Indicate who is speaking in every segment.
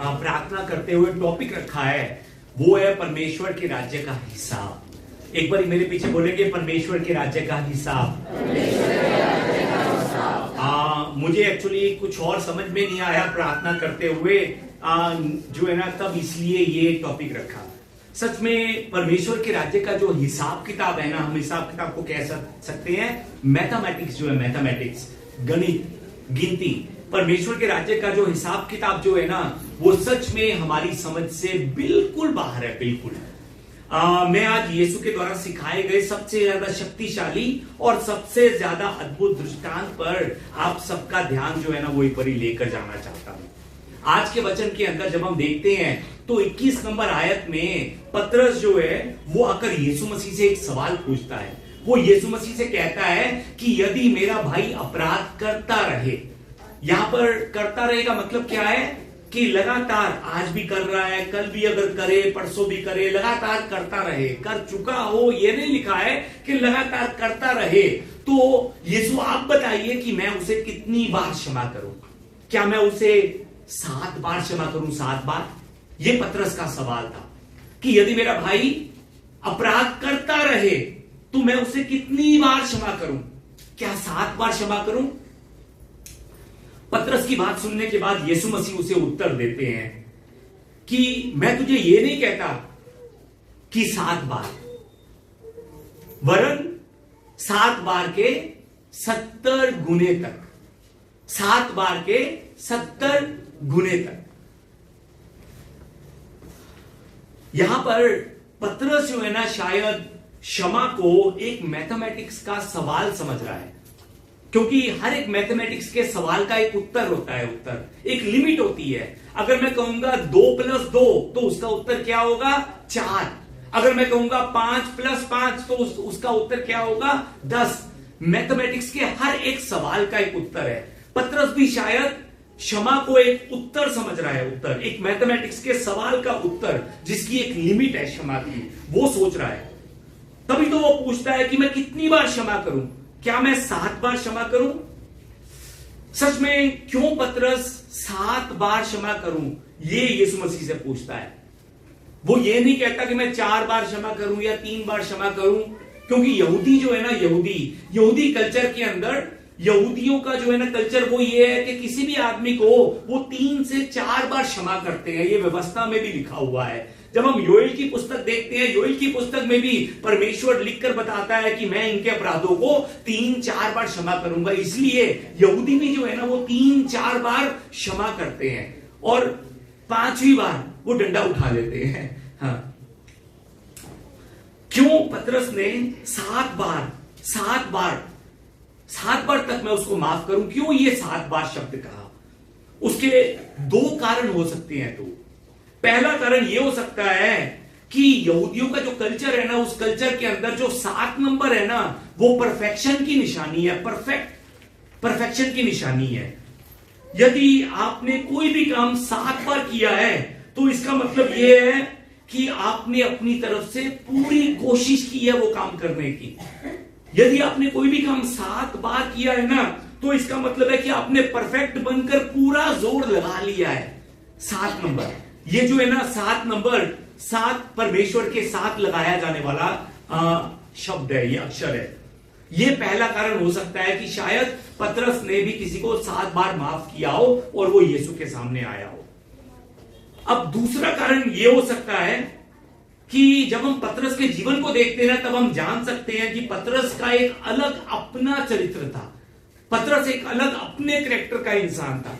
Speaker 1: प्रार्थना करते हुए टॉपिक रखा है, वो है परमेश्वर के राज्य का हिसाब। एक बार मेरे पीछे बोलेंगे, परमेश्वर के राज्य का हिसाब। मुझे एक्चुअली कुछ और समझ में नहीं आया प्रार्थना करते हुए, जो है ना, तब इसलिए ये टॉपिक रखा। सच में परमेश्वर के राज्य का जो हिसाब किताब है ना, हम हिसाब किताब को कह सकते हैं मैथमेटिक्स, जो है मैथमेटिक्स, गणित, गिनती। परमेश्वर के राज्य का जो हिसाब किताब जो है ना, वो सच में हमारी समझ से बिल्कुल बाहर है, बिल्कुल। मैं आज यीशु के द्वारा सिखाए गए सबसे ज्यादा शक्तिशाली और सबसे ज्यादा अद्भुत दृष्टांत पर आप सबका ध्यान जो है ना, वो एक बारी लेकर जाना चाहता हूं। आज के वचन के अंदर जब हम देखते हैं तो 21 नंबर आयत में पतरस जो है वो आकर यीशु मसीह से एक सवाल पूछता है। वो यीशु मसीह से कहता है कि यदि मेरा भाई अपराध करता रहे, यहां पर करता रहे का मतलब क्या है कि लगातार, आज भी कर रहा है, कल भी अगर करे, परसों भी करे, लगातार करता रहे, कर चुका हो, ये नहीं लिखा है कि लगातार करता रहे। तो यीशु आप बताइए कि मैं उसे कितनी बार क्षमा करूं? क्या मैं उसे 7 बार क्षमा करूं? 7 बार? ये पतरस का सवाल था कि यदि मेरा भाई अपराध करता रहे तो मैं उसे कितनी बार क्षमा करूं? क्या 7 बार क्षमा करूं? पतरस की बात सुनने के बाद यीशु मसीह उसे उत्तर देते हैं कि मैं तुझे ये नहीं कहता कि 7 बार, वरन 7 बार के 70 गुने तक, 7 बार के 70 गुने तक। यहां पर पतरस जो है ना, शायद क्षमा को एक मैथमेटिक्स का सवाल समझ रहा है, क्योंकि हर एक मैथमेटिक्स के सवाल का एक उत्तर होता है, उत्तर एक लिमिट होती है। अगर मैं कहूंगा 2 + 2 तो उसका उत्तर क्या होगा? 4। अगर मैं कहूंगा 5 + 5 तो उसका उत्तर क्या होगा? 10। मैथमेटिक्स के हर एक सवाल का एक उत्तर है। पतरस भी शायद क्षमा को एक उत्तर समझ रहा है, उत्तर, एक मैथमेटिक्स के सवाल का उत्तर, जिसकी एक लिमिट है क्षमा की, वो सोच रहा है। तभी तो वो पूछता है कि मैं कितनी बार क्षमा करूं? क्या मैं 7 बार क्षमा करूं? सच में क्यों पतरस 7 बार क्षमा करूं, ये यीशु मसीह से पूछता है। वो ये नहीं कहता कि मैं 4 बार क्षमा करूं या 3 बार क्षमा करूं, क्योंकि यहूदी जो है ना, यहूदी कल्चर के अंदर, यहूदियों का जो है ना कल्चर, वो ये है कि किसी भी आदमी को वो 3 से 4 बार क्षमा करते हैं। ये व्यवस्था में भी लिखा हुआ है। जब हम योएल की पुस्तक देखते हैं, योएल की पुस्तक में भी परमेश्वर लिखकर बताता है कि मैं इनके अपराधों को 3-4 बार क्षमा करूंगा। इसलिए यहूदी भी जो है ना, वो 3-4 बार क्षमा करते हैं और 5वीं बार वो डंडा उठा लेते हैं। हाँ, क्यों पतरस ने 7 बार तक मैं उसको माफ करूं, क्यों ये 7 बार शब्द कहा? उसके 2 कारण हो सकते हैं। तो पहला कारण यह हो सकता है कि यहूदियों का जो कल्चर है ना, उस कल्चर के अंदर जो 7 नंबर है ना, वो परफेक्शन की निशानी है, परफेक्शन की निशानी है। यदि आपने कोई भी काम 7 बार किया है तो इसका मतलब यह है कि आपने अपनी तरफ से पूरी कोशिश की है वो काम करने की। यदि आपने कोई भी काम 7 बार किया है ना, तो इसका मतलब है कि आपने परफेक्ट बनकर पूरा जोर लगा लिया है। 7 नंबर, ये जो है ना 7 नंबर, 7 परमेश्वर के साथ लगाया जाने वाला शब्द है, ये अक्षर है। ये पहला कारण हो सकता है कि शायद पतरस ने भी किसी को 7 बार माफ किया हो और वो यीशु के सामने आया हो। अब दूसरा कारण ये हो सकता है कि जब हम पतरस के जीवन को देखते हैं तब हम जान सकते हैं कि पतरस का एक अलग अपना चरित्र था। पतरस एक अलग अपने कैरेक्टर का इंसान था।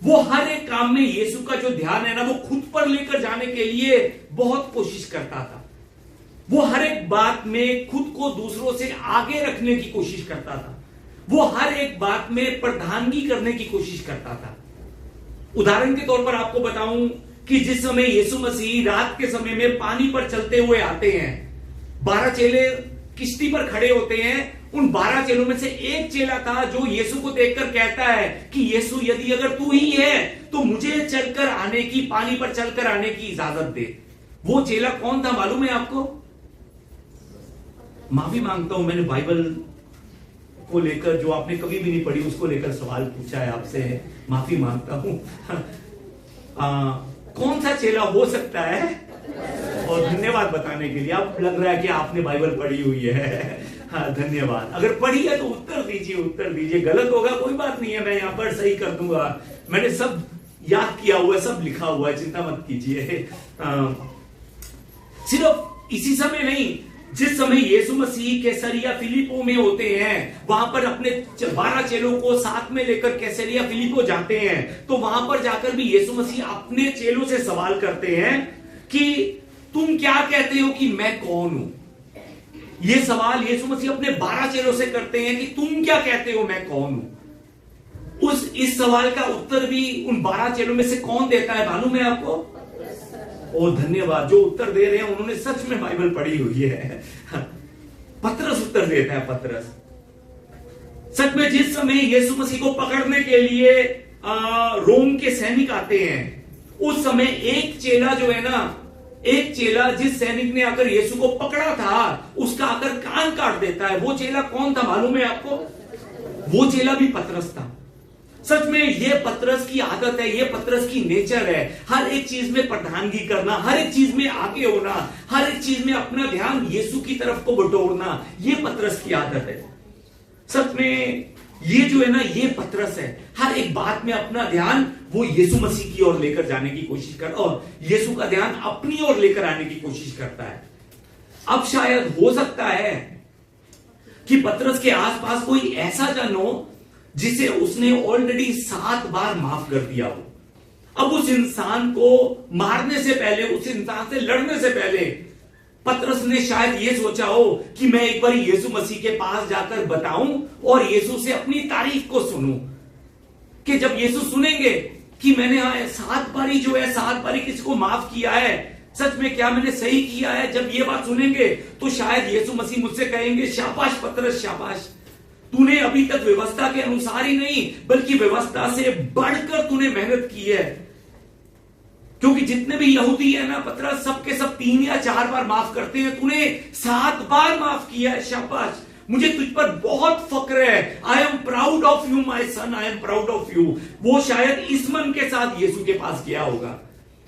Speaker 1: वो हर एक काम में यीशु का जो ध्यान है ना, वो खुद पर लेकर जाने के लिए बहुत कोशिश करता था। वो हर एक बात में खुद को दूसरों से आगे रखने की कोशिश करता था। वो हर एक बात में प्रधानगी करने की कोशिश करता था। उदाहरण के तौर पर आपको बताऊं कि जिस समय यीशु मसीह रात के समय में पानी पर चलते हुए आते हैं, 12 चेले किश्ती पर खड़े होते हैं। उन 12 चेलों में से एक चेला था जो यीशु को देखकर कहता है कि यीशु, यदि अगर तू ही है तो मुझे चलकर आने की, पानी पर चलकर आने की इजाजत दे। वो चेला कौन था मालूम है आपको? माफी मांगता हूं, मैंने बाइबल को लेकर, जो आपने कभी भी नहीं पढ़ी, उसको लेकर सवाल पूछा है आपसे, माफी मांगता हूं। कौन सा चेला हो सकता है? और धन्यवाद बताने के लिए। अब लग रहा है कि आपने बाइबल पढ़ी हुई है। हाँ, धन्यवाद। अगर पढ़ी है तो उत्तर दीजिए, उत्तर दीजिए। गलत होगा कोई बात नहीं है, मैं यहां पर सही कर दूंगा। मैंने सब याद किया हुआ है, सब लिखा हुआ है, चिंता मत कीजिए। सिर्फ इसी समय नहीं, जिस समय यीशु मसीह कैसरिया फिलिप्पो में होते हैं, वहां पर अपने 12 चेलों को साथ में लेकर कैसरिया फिलिप्पो जाते हैं, तो वहां पर जाकर भी यीशु मसीह अपने चेलों से सवाल करते हैं कि तुम क्या कहते हो कि मैं कौन हूं? यह सवाल यीशु मसीह अपने 12 चेलों से करते हैं कि तुम क्या कहते हो मैं कौन हूं? इस सवाल का उत्तर भी उन 12 चेलों में से कौन देता है मालूम है आपको? ओ धन्यवाद, जो उत्तर दे रहे हैं उन्होंने सच में बाइबल पढ़ी हुई है। पतरस उत्तर देता है। पतरस सच में जिस समय यीशु मसीह को पकड़ने के लिए रोम के सैनिक आते हैं, उस समय एक चेला जो है ना, एक चेला जिस सैनिक ने आकर यीशु को पकड़ा था, उसका आकर कान काट देता है। वो चेला कौन था मालूम है आपको? वो चेला भी पतरस था। सच में ये पतरस की आदत है, ये पतरस की नेचर है, हर एक चीज में प्रधानगी करना, हर एक चीज में आगे होना, हर एक चीज में अपना ध्यान यीशु की तरफ को बटोरना, ये पतरस की आदत है। सच में ये जो है ना, ये पतरस है, हर एक बात में अपना ध्यान वो यीशु मसीह की ओर लेकर जाने की कोशिश कर, और यीशु का ध्यान अपनी ओर लेकर आने की कोशिश करता है। अब शायद हो सकता है कि पतरस के आसपास कोई ऐसा जन हो जिसे उसने ऑलरेडी 7 बार माफ कर दिया हो। अब उस इंसान को मारने से पहले, उस इंसान से लड़ने से पहले पतरस ने शायद ये सोचा हो कि मैं एक बार यीशु मसीह के पास जाकर बताऊं और यीशु से अपनी तारीफ को सुनूं, कि जब यीशु सुनेंगे कि मैंने 7 बारी जो है 7 बारी किसी को माफ किया है, सच में क्या मैंने सही किया है, जब ये बात सुनेंगे तो शायद यीशु मसीह मुझसे कहेंगे शाबाश पतरस शाबाश, तूने अभी तक व्यवस्था के अनुसार ही नहीं बल्कि व्यवस्था से बढ़कर तूने मेहनत की है। क्योंकि जितने भी यहूदी है ना पतरस, सबके सब 3 या 4 बार माफ करते हैं, तूने 7 बार माफ किया है, शाबाश, मुझे तुझ पर बहुत फक्र है। I am proud of you my son, I am proud of you. वो शायद इस मन के साथ यीशु के पास गया होगा,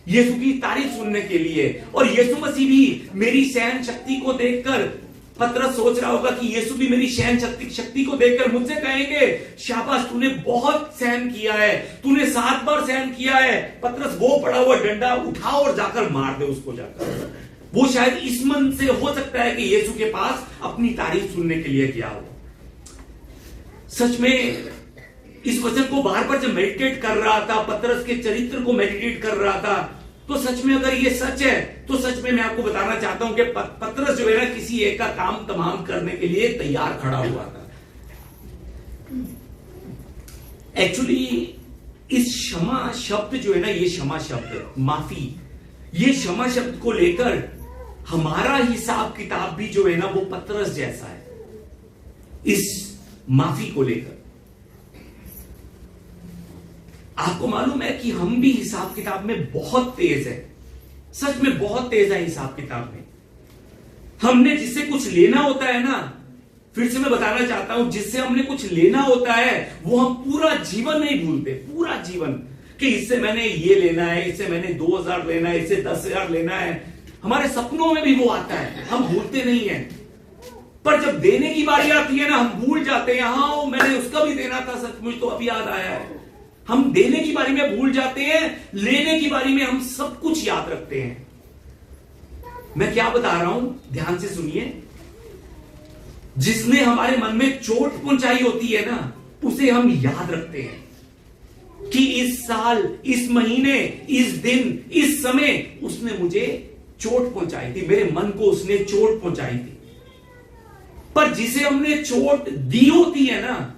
Speaker 1: यीशु की तारीफ सुनने के लिए। और यीशु मसीह भी मेरी सहन शक्ति को देखकर, पतरस सोच रहा होगा कि यीशु भी मेरी सहन शक्ति को देखकर मुझसे कहेंगे शाबाश, तूने बहुत सहन किया है, तूने 7 बार सहन किया है। पतरस वो पड़ा हुआ डंडा उठाओ और जाकर मार दे उसको जाकर। वो शायद इस मन से हो सकता है कि यीशु के पास अपनी तारीफ सुनने के लिए गया हो। सच में इस वचन को बार बार जब मेडिटेट कर रहा था, पतरस के चरित्र को मेडिटेट कर रहा था, तो सच में अगर ये सच है तो सच में मैं आपको बताना चाहता हूं कि पतरस जो है ना किसी एक का काम तमाम करने के लिए तैयार खड़ा हुआ था। एक्चुअली इस क्षमा शब्द जो है ना, ये क्षमा शब्द, माफी, ये क्षमा शब्द को लेकर हमारा हिसाब किताब भी जो है ना वो पतरस जैसा है इस माफी को लेकर। आपको मालूम है कि हम भी हिसाब किताब में बहुत तेज है, सच में बहुत तेज है हिसाब किताब में। हमने जिससे कुछ लेना होता है ना, फिर से मैं बताना चाहता हूं, जिससे हमने कुछ लेना होता है वो हम पूरा जीवन नहीं भूलते, पूरा जीवन, कि इससे मैंने ये लेना है, इससे मैंने 2000 लेना है, इससे 10,000 लेना है। हमारे सपनों में भी वो आता है, हम भूलते नहीं है। पर जब देने की बारी आती है ना, हम भूल जाते हैं, हाँ मैंने उसका भी देना था, सच मुझे तो अभी याद आया है। हम देने की बारी में भूल जाते हैं, लेने की बारी में हम सब कुछ याद रखते हैं। मैं क्या बता रहा हूं, ध्यान से सुनिए। जिसने हमारे मन में चोट पहुंचाई होती है ना, उसे हम याद रखते हैं कि इस साल, इस महीने, इस दिन, इस समय उसने मुझे चोट पहुंचाई थी, मेरे मन को उसने चोट पहुंचाई थी। पर जिसे हमने चोट दी होती है ना,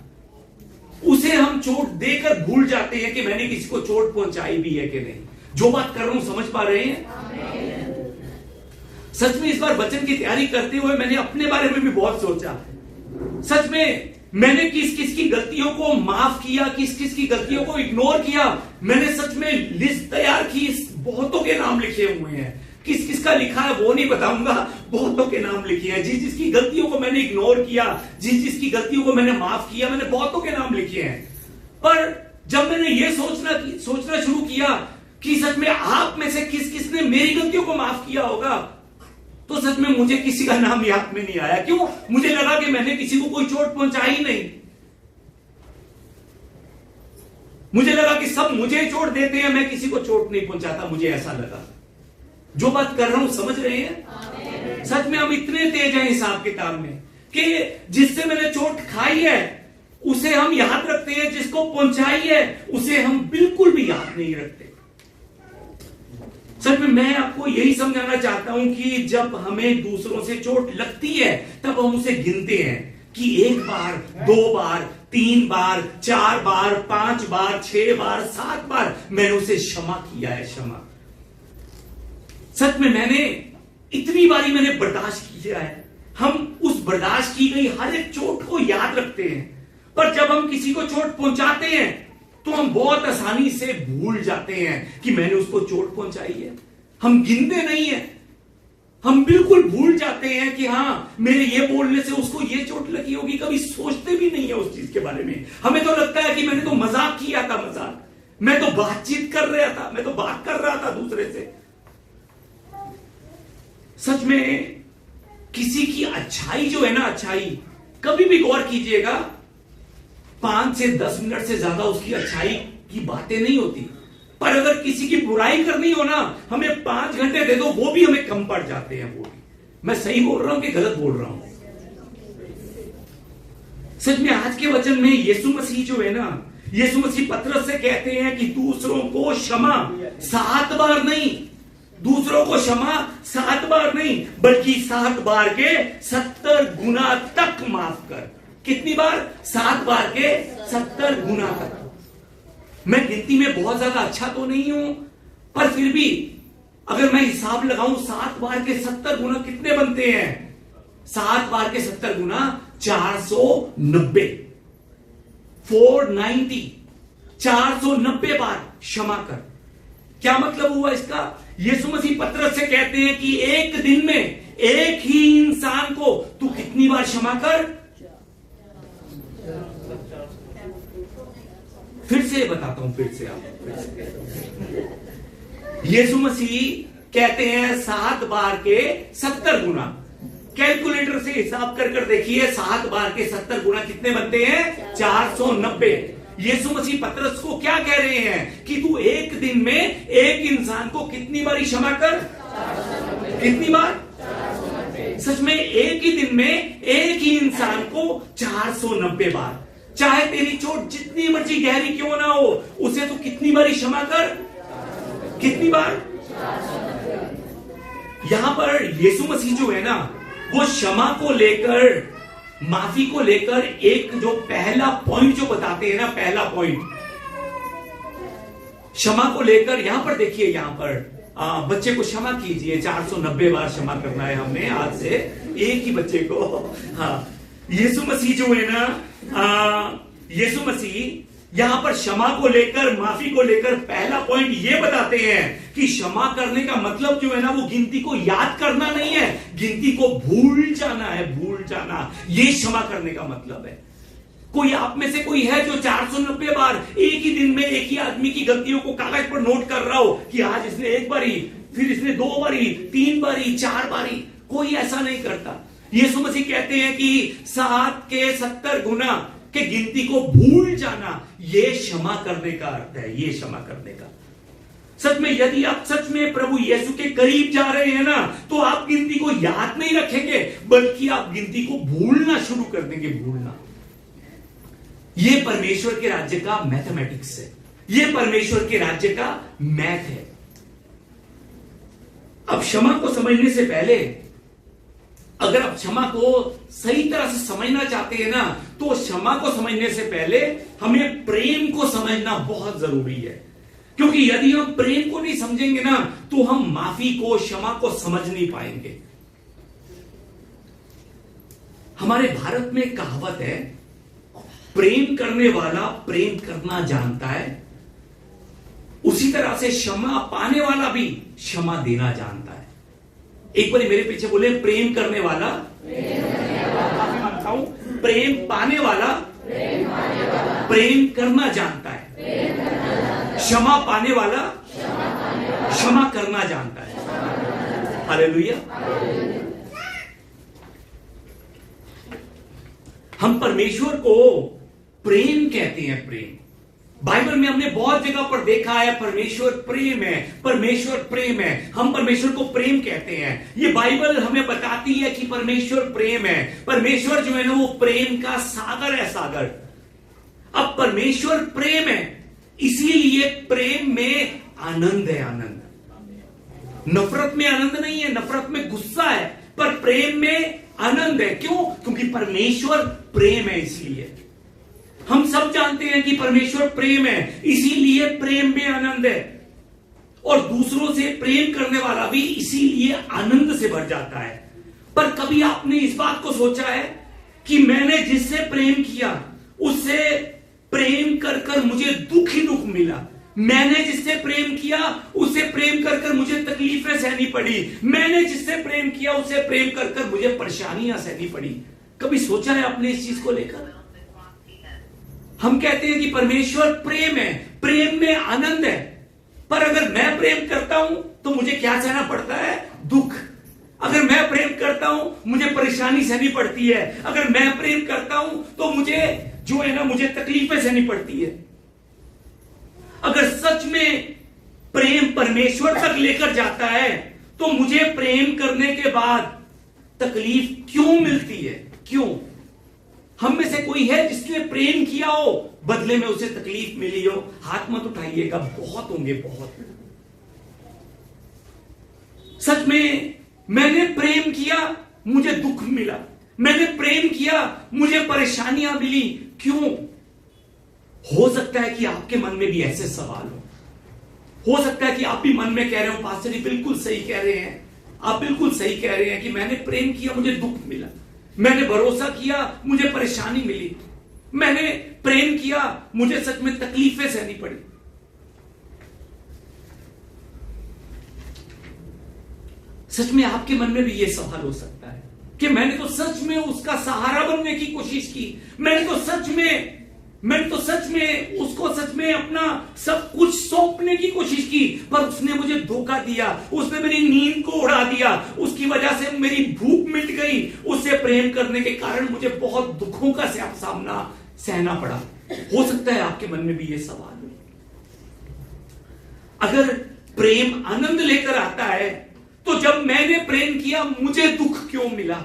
Speaker 1: उसे हम चोट देकर भूल जाते हैं कि मैंने किसी को चोट पहुंचाई भी है कि नहीं। जो बात कर रहा हूं समझ पा रहे हैं? सच में इस बार वचन की तैयारी करते हुए मैंने अपने बारे में भी बहुत सोचा। सच में मैंने किस किस की गलतियों को माफ किया, किस किस की गलतियों को इग्नोर किया। मैंने सच में लिस्ट तैयार की, बहुतों के नाम लिखे हुए हैं। किस किस का लिखा है वो नहीं बताऊंगा, बहुतों के नाम लिखे हैं। जिस जिसकी गलतियों को मैंने इग्नोर किया, जिस जिसकी गलतियों को मैंने माफ किया, मैंने बहुतों के नाम लिखे हैं। पर जब मैंने ये सोचना शुरू किया कि सच में आप में से किस किसने मेरी गलतियों को माफ किया होगा, तो सच में मुझे किसी का नाम याद में नहीं आया। क्यों? मुझे लगा कि मैंने किसी को कोई चोट पहुंचाई नहीं। मुझे लगा कि सब मुझे चोट देते हैं, मैं किसी को चोट नहीं पहुंचाता, मुझे ऐसा लगा। जो बात कर रहा हूं समझ रहे हैं? सच में हम इतने तेज हैं हिसाब किताब में कि जिससे मैंने चोट खाई है उसे हम याद रखते हैं, जिसको पहुंचाई है उसे हम बिल्कुल भी याद नहीं रखते। सच में मैं आपको यही समझाना चाहता हूं कि जब हमें दूसरों से चोट लगती है तब हम उसे गिनते हैं कि 1 बार, 2 बार, 3 बार, 4 बार, 5 बार, 6 बार, 7 बार मैंने उसे क्षमा किया है। क्षमा सच में मैंने इतनी बारी मैंने बर्दाश्त किया है। हम उस बर्दाश्त की गई हर एक चोट को याद रखते हैं, पर जब हम किसी को चोट पहुंचाते हैं तो हम बहुत आसानी से भूल जाते हैं कि मैंने उसको चोट पहुंचाई है। हम गिनते नहीं है, हम बिल्कुल भूल जाते हैं कि हां मेरे ये बोलने से उसको ये चोट लगी होगी। कभी सोचते भी नहीं है उस चीज के बारे में। हमें तो लगता है कि मैंने तो मजाक किया था, मजाक, मैं तो बातचीत कर रहा था, मैं तो बात कर रहा था दूसरे से। सच में किसी की अच्छाई जो है ना, अच्छाई कभी भी गौर कीजिएगा, 5 से 10 मिनट से ज्यादा उसकी अच्छाई की बातें नहीं होती। पर अगर किसी की बुराई करनी हो ना, हमें 5 घंटे दे दो, वो भी हमें कम पड़ जाते हैं। वो भी मैं सही बोल रहा हूं कि गलत बोल रहा हूं? सच में आज के वचन में यीशु मसीह जो है ना, यीशु मसीह पतरस से कहते हैं कि दूसरों को क्षमा 7 बार नहीं, दूसरों को क्षमा 7 बार नहीं, बल्कि 7 बार के 70 गुना तक माफ कर। कितनी बार? 7 बार के 70 गुना तक। मैं गिनती में बहुत ज्यादा अच्छा तो नहीं हूं, पर फिर भी अगर मैं हिसाब लगाऊं 7 बार के 70 गुना कितने बनते हैं? 7 बार के 70 गुना 490, 490, 490 बार क्षमा कर। क्या मतलब हुआ इसका? यीशु मसीह पतरस से कहते हैं कि एक दिन में एक ही इंसान को तू कितनी बार क्षमा कर? फिर से बताता हूं, फिर से यीशु मसीह कहते हैं 7 बार के 70 गुना। कैलकुलेटर से हिसाब कर देखिए, 7 बार के 70 गुना कितने बनते हैं? 490। यीशु मसीह पतरस को क्या कह रहे हैं कि तू एक दिन में एक इंसान को कितनी बार क्षमा कर? कितनी बार? सच में एक ही दिन में एक ही इंसान को 490 बार। चाहे तेरी चोट जितनी मर्जी गहरी क्यों ना हो, उसे तो कितनी बार क्षमा कर? कितनी बार? यहां पर यीशु मसीह जो है ना, वो क्षमा को लेकर, माफी को लेकर एक जो पहला पॉइंट जो बताते हैं ना, पहला पॉइंट क्षमा को लेकर, यहां पर देखिए, यहां पर बच्चे को क्षमा कीजिए, 490 बार क्षमा करना है हमने आज से एक ही बच्चे को। हाँ, यीशु मसीह जो है ना, यीशु मसीह यहां पर क्षमा को लेकर, माफी को लेकर पहला पॉइंट ये बताते हैं कि क्षमा करने का मतलब जो है ना, वो गिनती को याद करना नहीं है, गिनती को भूल जाना है, भूल जाना। ये क्षमा करने का मतलब है। कोई आप में से कोई है जो 490 बार एक ही दिन में एक ही आदमी की गलतियों को कागज पर नोट कर रहा हो कि आज इसने 1 बारी, फिर इसने 2 बारी, 3 बारी, 4 बारी? कोई ऐसा नहीं करता। यीशु मसीह कहते हैं कि 7 के 70 गुना के गिनती को भूल जाना, यह क्षमा करने का अर्थ है, यह क्षमा करने का। सच में यदि आप सच में प्रभु यीशु के करीब जा रहे हैं ना, तो आप गिनती को याद नहीं रखेंगे, बल्कि आप गिनती को भूलना शुरू कर देंगे, भूलना। यह परमेश्वर के राज्य का मैथमेटिक्स है, यह परमेश्वर के राज्य का मैथ है। अब क्षमा को समझने से पहले, अगर आप क्षमा को सही तरह से समझना चाहते हैं ना, तो क्षमा को समझने से पहले हमें प्रेम को समझना बहुत जरूरी है। क्योंकि यदि हम प्रेम को नहीं समझेंगे ना, तो हम माफी को, क्षमा को समझ नहीं पाएंगे। हमारे भारत में एक कहावत है, प्रेम करने वाला प्रेम करना जानता है, उसी तरह से क्षमा पाने वाला भी क्षमा देना जानता है। एक बार मेरे पीछे बोले, प्रेम करने वाला, माफी मांगता हूं, प्रेम पाने वाला प्रेम करना जानता है, क्षमा पाने वाला क्षमा करना जानता है। हालेलुया। हम परमेश्वर को प्रेम कहते हैं। प्रेम बाइबल में हमने बहुत जगह पर देखा है, परमेश्वर प्रेम है, परमेश्वर प्रेम है। हम परमेश्वर को प्रेम कहते हैं। ये बाइबल हमें बताती है कि परमेश्वर प्रेम है। परमेश्वर जो है ना वो प्रेम का सागर है, सागर। अब परमेश्वर प्रेम है, इसीलिए प्रेम में आनंद है, आनंद। नफरत में आनंद नहीं है, नफरत में गुस्सा है, पर प्रेम में आनंद है। क्यों? क्योंकि परमेश्वर प्रेम है। इसलिए हम सब जानते हैं कि परमेश्वर प्रेम है, इसीलिए प्रेम में आनंद है। और दूसरों से प्रेम करने वाला भी इसीलिए आनंद से भर जाता है। पर कभी आपने इस बात को सोचा है कि मैंने जिससे प्रेम किया उससे प्रेम कर कर मुझे दुख ही दुख मिला। मैंने जिससे प्रेम किया उससे प्रेम कर कर मुझे तकलीफें सहनी पड़ी। मैंने जिससे प्रेम किया उससे प्रेम कर कर मुझे परेशानियां सहनी पड़ी। कभी सोचा है आपने इस चीज को लेकर? हम कहते हैं कि परमेश्वर प्रेम है, प्रेम में आनंद है। पर अगर मैं प्रेम करता हूं तो मुझे क्या सहना पड़ता है? दुख। अगर मैं प्रेम करता हूं मुझे परेशानी सहनी पड़ती है। अगर मैं प्रेम करता हूं तो मुझे जो है ना मुझे तकलीफें सहनी पड़ती है। अगर सच में प्रेम परमेश्वर तक लेकर जाता है तो मुझे प्रेम करने के बाद तकलीफ क्यों मिलती है? क्यों? हम में से कोई है जिसने प्रेम किया हो बदले में उसे तकलीफ मिली हो? हाथ मत उठाइएगा, बहुत होंगे, बहुत। सच में मैंने प्रेम किया मुझे दुख मिला, मैंने प्रेम किया मुझे परेशानियां मिली। क्यों? हो सकता है कि आपके मन में भी ऐसे सवाल हो सकता है कि आप भी मन में कह रहे हो, पास्टर जी बिल्कुल सही कह रहे हैं, आप बिल्कुल सही कह रहे हैं कि मैंने प्रेम किया मुझे दुख मिला, मैंने भरोसा किया मुझे परेशानी मिली, मैंने प्रेम किया मुझे सच में तकलीफें सहनी पड़ी। सच में आपके मन में भी यह सवाल हो सकता है कि मैंने तो सच में उसका सहारा बनने की कोशिश की, मैंने तो सच में उसको सच में अपना सब कुछ सौंपने की कोशिश की, पर उसने मुझे धोखा दिया, उसने मेरी नींद को उड़ा दिया, उसकी वजह से मेरी भूख मिट गई, उससे प्रेम करने के कारण मुझे बहुत दुखों का सामना सहना पड़ा। हो सकता है आपके मन में भी ये सवाल हो। अगर प्रेम आनंद लेकर आता है तो जब मैंने प्रेम किया मुझे दुख क्यों मिला?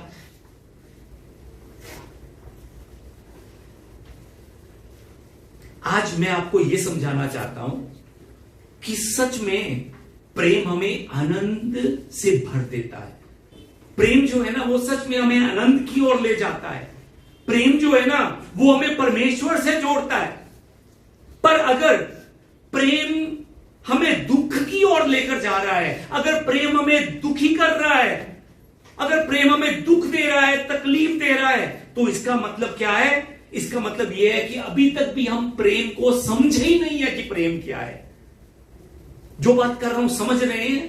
Speaker 1: आज मैं आपको यह समझाना चाहता हूं कि सच में प्रेम हमें आनंद से भर देता है। प्रेम जो है ना वो सच में हमें आनंद की ओर ले जाता है। प्रेम जो है ना वो हमें परमेश्वर से जोड़ता है। पर अगर प्रेम हमें दुख की ओर लेकर जा रहा है, अगर प्रेम हमें दुखी कर रहा है, अगर प्रेम हमें दुख दे रहा है, तकलीफ दे रहा है, तो इसका मतलब क्या है? इसका मतलब यह है कि अभी तक भी हम प्रेम को समझे ही नहीं है कि प्रेम क्या है। जो बात कर रहा हूं समझ रहे हैं?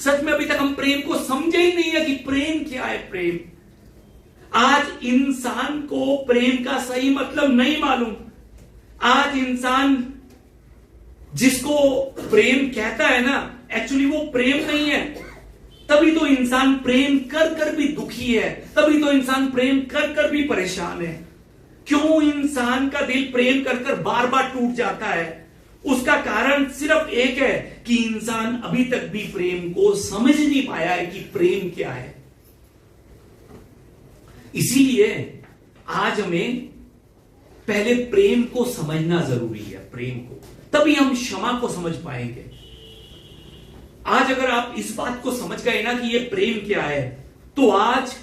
Speaker 1: सच में अभी तक हम प्रेम को समझे ही नहीं है कि प्रेम क्या है। प्रेम, आज इंसान को प्रेम का सही मतलब नहीं मालूम। आज इंसान जिसको प्रेम कहता है ना, एक्चुअली वो प्रेम नहीं है। तभी तो इंसान प्रेम कर कर भी दुखी है, तभी तो इंसान प्रेम कर कर भी परेशान है। क्यों इंसान का दिल प्रेम कर कर बार बार टूट जाता है? उसका कारण सिर्फ एक है कि इंसान अभी तक भी प्रेम को समझ नहीं पाया है कि प्रेम क्या है। इसीलिए आज हमें पहले प्रेम को समझना जरूरी है। प्रेम को, तभी हम क्षमा को समझ पाएंगे। आज अगर आप इस बात को समझ गए ना कि ये प्रेम क्या है, तो आज